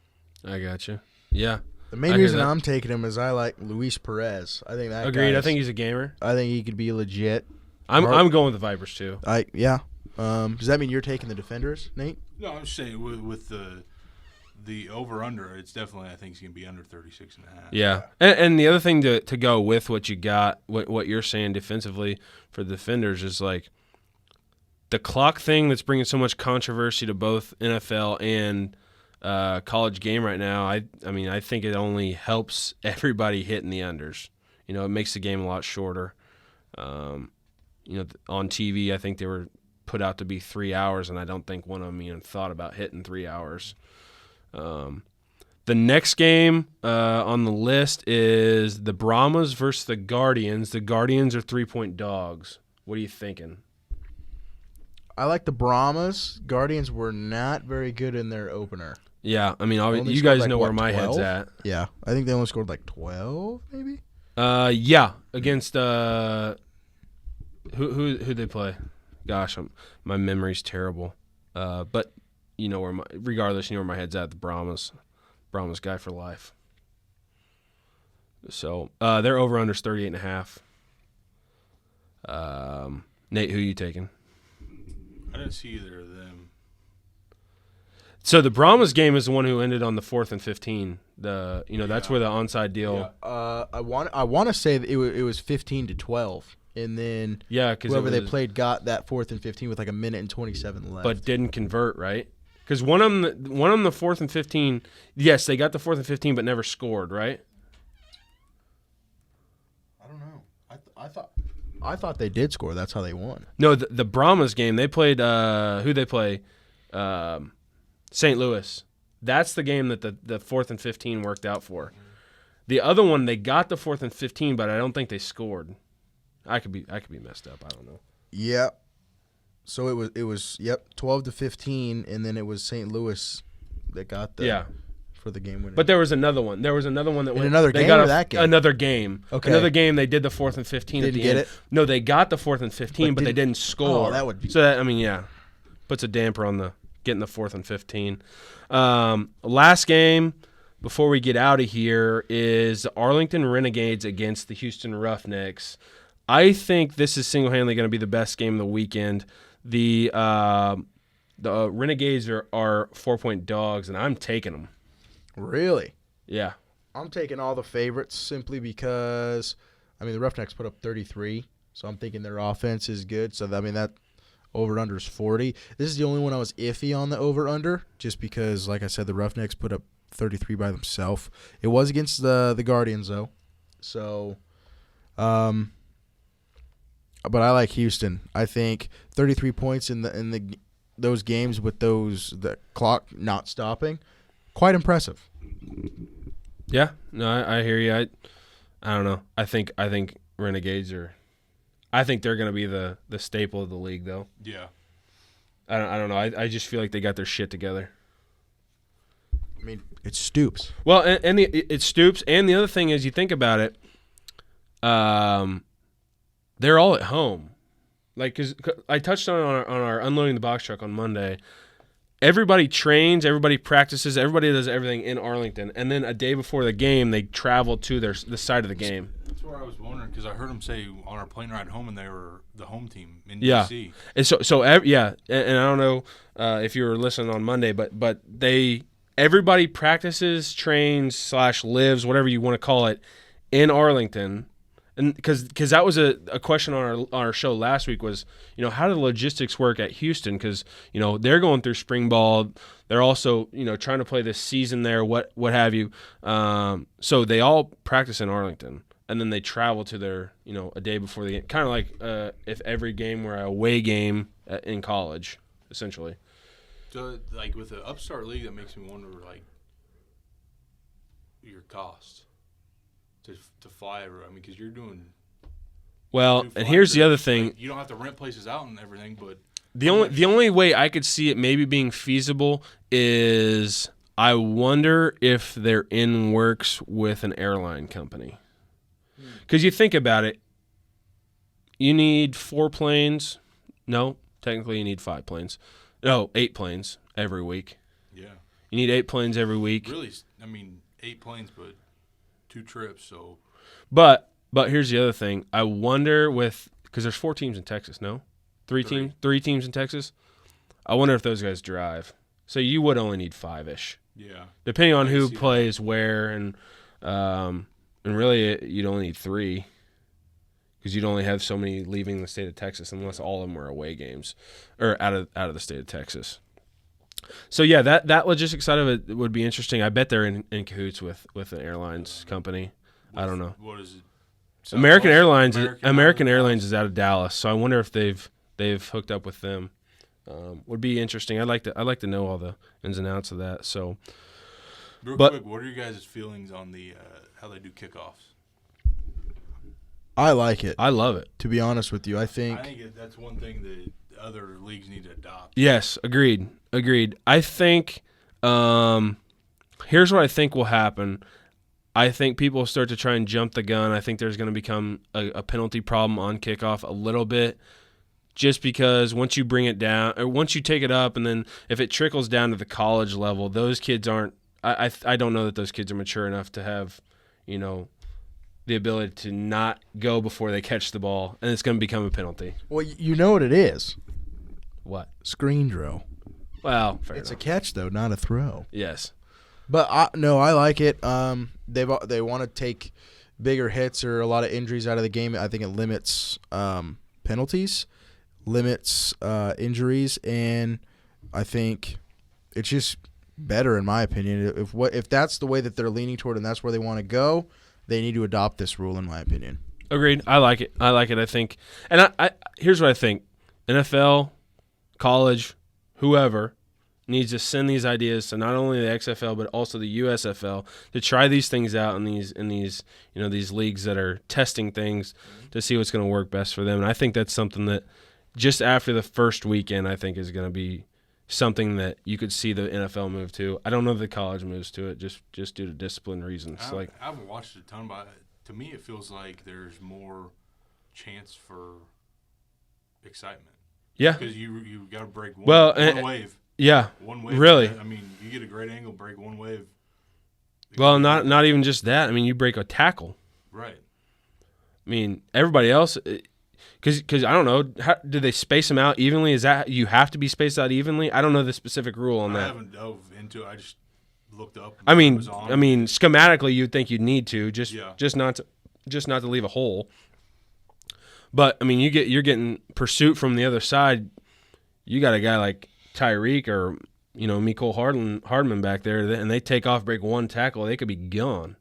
I gotcha. Yeah. the main I hear reason that. I'm taking him is I like Luis Perez. I think that Agreed. guy I think he's a gamer. I think he could be legit. I'm going with the Vipers too. Yeah. Does that mean you're taking the Defenders, Nate? No, I'm just saying with the over-under, it's definitely, I think it's going to be under 36.5. Yeah. And the other thing to go with what you got, what you're saying defensively for the Defenders is like the clock thing that's bringing so much controversy to both NFL and college game right now. I mean, I think it only helps everybody hitting the unders. It makes the game a lot shorter. On TV, I think they were put out to be 3 hours, and I don't think one of them even thought about hitting 3 hours. The next game on the list is the Brahmas versus the Guardians. The Guardians are 3-point dogs. What are you thinking? I like the Brahmas. Guardians were not very good in their opener. Yeah, I mean, Only you scored, guys like, know what, where my 12? head's at. Yeah, I think they only scored like 12, maybe. Yeah, against who they play? Gosh, my memory's terrible. But you know regardless, you know where my head's at. The Brahmas guy for life. So their over under's 38.5. Nate, who you taking? I didn't see either of them. So the Brahmas game is the one who ended on the 4th and 15. That's where the onside deal. Yeah. I want to say that it was 15-12, and then Because whoever they played got that 4th and 15 with like a minute and 27 left. but didn't convert, right? Because one of them the 4th and 15. Yes, they got the 4th and 15, but never scored, right? I don't know. I thought they did score. That's how they won. No, the Brahmas game they played. Who they play? St. Louis. That's the game that the 4th and 15 worked out for. The other one they got the 4th and 15, but I don't think they scored. I could be messed up. I don't know. Yeah. So it was 12-15, and then it was St. Louis that got for the game winner. But there was another one. There was another one that went. Another they game got or that game? Another game. Okay. Another game. They did the 4th and 15 at Didn't the get end. it? No, they got the 4th and 15, but they didn't score. Oh, that would be. So that, I mean, yeah, puts a damper on the getting the 4th and 15. Last game before we get out of here is the Arlington Renegades against the Houston Roughnecks. I think this is single-handedly going to be the best game of the weekend. The Renegades are 4-point dogs, and I'm taking them. Really? Yeah. I'm taking all the favorites simply because, the Roughnecks put up 33, so I'm thinking their offense is good. So, that over-under is 40. This is the only one I was iffy on the over-under, just because, like I said, the Roughnecks put up 33 by themselves. It was against the Guardians, though. So, but I like Houston. I think 33 points in those games with the clock not stopping, quite impressive. Yeah, no, I hear you. I don't know. I think Renegades are. I think they're going to be the staple of the league, though. Yeah. I don't know. I just feel like they got their shit together. It Stoops. Well, it Stoops, and the other thing is, you think about it, they're all at home. Like, because I touched on our unloading the box truck on Monday. Everybody trains, everybody practices, everybody does everything in Arlington, and then a day before the game, they travel to the site of the game. That's where I was wondering, because I heard them say on our plane ride home, and they were the home team in Yeah, D.C. and and I don't know if you were listening on Monday, but everybody practices, trains / lives, whatever you want to call it, in Arlington. And because that was a question on our show last week was, how do the logistics work at Houston? Because, they're going through spring ball. They're also, trying to play this season there, what have you. So they all practice in Arlington. And then they travel to their, a day before the game. Kind of like if every game were an away game in college, essentially. So, like, with the upstart league, that makes me wonder, like, your cost to fly everywhere. Because you're doing. Well, and here's the other thing. Like, you don't have to rent places out and everything, but the only way I could see it maybe being feasible is I wonder if they're in works with an airline company. Because you think about it, you need 4 planes. No, technically you need 5 planes. No, 8 planes every week. Yeah. You need 8 planes every week. Really, 8 planes, but 2 trips, so. But here's the other thing. I wonder because there's 4 teams in Texas, no? 3 teams in Texas? I wonder if those guys drive. So you would only need 5-ish. Yeah. Depending on who plays where, and really you'd only need 3 because you'd only have so many leaving the state of Texas unless all of them were away games or out of the state of Texas. So yeah, that logistics side of it would be interesting. I bet they're in cahoots with an airlines company. I don't know. What is it? American Airlines is out of Dallas, so I wonder if they've hooked up with them. Would be interesting. I'd like to know all the ins and outs of that. So, quick, what are your guys' feelings on the how they do kickoffs? I like it. I love it. To be honest with you, I think that's one thing that other leagues need to adopt. Yes, agreed. I think Here's what I think will happen. I think people will start to try and jump the gun. I think there's going to become a penalty problem on kickoff a little bit, just because once you bring it down, or once you take it up, and then if it trickles down to the college level, those kids aren't. I don't know that those kids are mature enough to have, the ability to not go before they catch the ball, and it's going to become a penalty. Well, you know what it is. What? Screen drill. Well, fair It's enough. a catch, though, not a throw. Yes. But, I like it. They want to take bigger hits or a lot of injuries out of the game. I think it limits penalties, limits injuries, and I think it's just better, in my opinion. If that's the way that they're leaning toward and that's where they want to go, they need to adopt this rule, in my opinion. Agreed. I like it. I think, and I here's what I think: NFL, college, whoever needs to send these ideas to not only the XFL but also the USFL to try these things out in these these leagues that are testing things to see what's going to work best for them. And I think that's something that just after the first weekend, I think is going to be something that you could see the NFL move to. I don't know if the college moves to it just due to discipline reasons. I haven't watched a ton, but to me it feels like there's more chance for excitement. Yeah. Because you got to break one wave. Yeah. One wave. Really? I mean, you get a great angle, break one wave. Well, not even just that. I mean, you break a tackle. Right. I mean, everybody else, because I don't know, do they space them out evenly? Is that you have to be spaced out evenly? I don't know the specific rule on that. I haven't dove into it. I just looked up. I mean, schematically, you'd think you'd need to just not to leave a hole. But I mean, you're getting pursuit from the other side. You got a guy like Tyreek or Mecole Hardman back there, and they take off, break one tackle, they could be gone.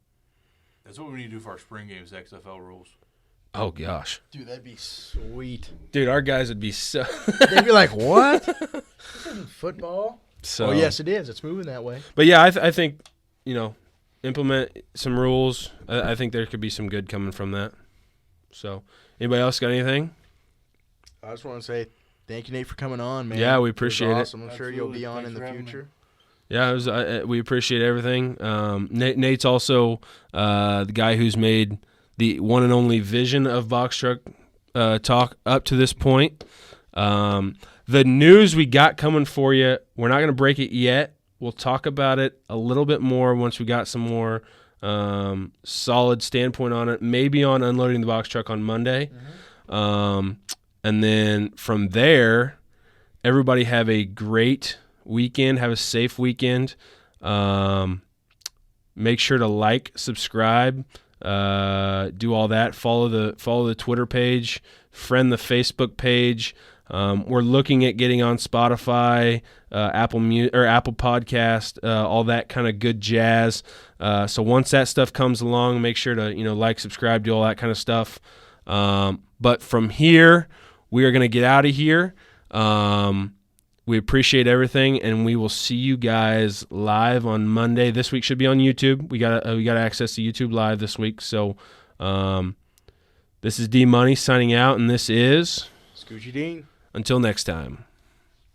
That's what we need to do for our spring games, XFL rules. Oh gosh, Dude, that'd be sweet. Dude, our guys would be so. They'd be like, "What? This isn't football." So, oh yes, it is. It's moving that way. But yeah, I think implement some rules. I think there could be some good coming from that. So, anybody else got anything? I just want to say thank you, Nate, for coming on, man. Yeah, we appreciate it. Awesome. I'm sure you'll be on in the future. Yeah, we appreciate everything. Nate's also the guy who's made the one and only vision of Box Truck Talk up to this point. The news we got coming for you, we're not going to break it yet. We'll talk about it a little bit more once we got some more solid standpoint on it, maybe on unloading the box truck on Monday. Mm-hmm. And then from there, everybody have a great weekend. Have a safe weekend. Make sure to like, subscribe, do all that. Follow the Twitter page, friend the Facebook page. We're looking at getting on Spotify, Apple Podcast, all that kind of good jazz. So once that stuff comes along, make sure to like, subscribe, do all that kind of stuff. But from here, we are going to get out of here. We appreciate everything, and we will see you guys live on Monday. This week should be on YouTube. We got access to YouTube Live this week. So this is D Money signing out, and this is Scoochie Dean. Until next time.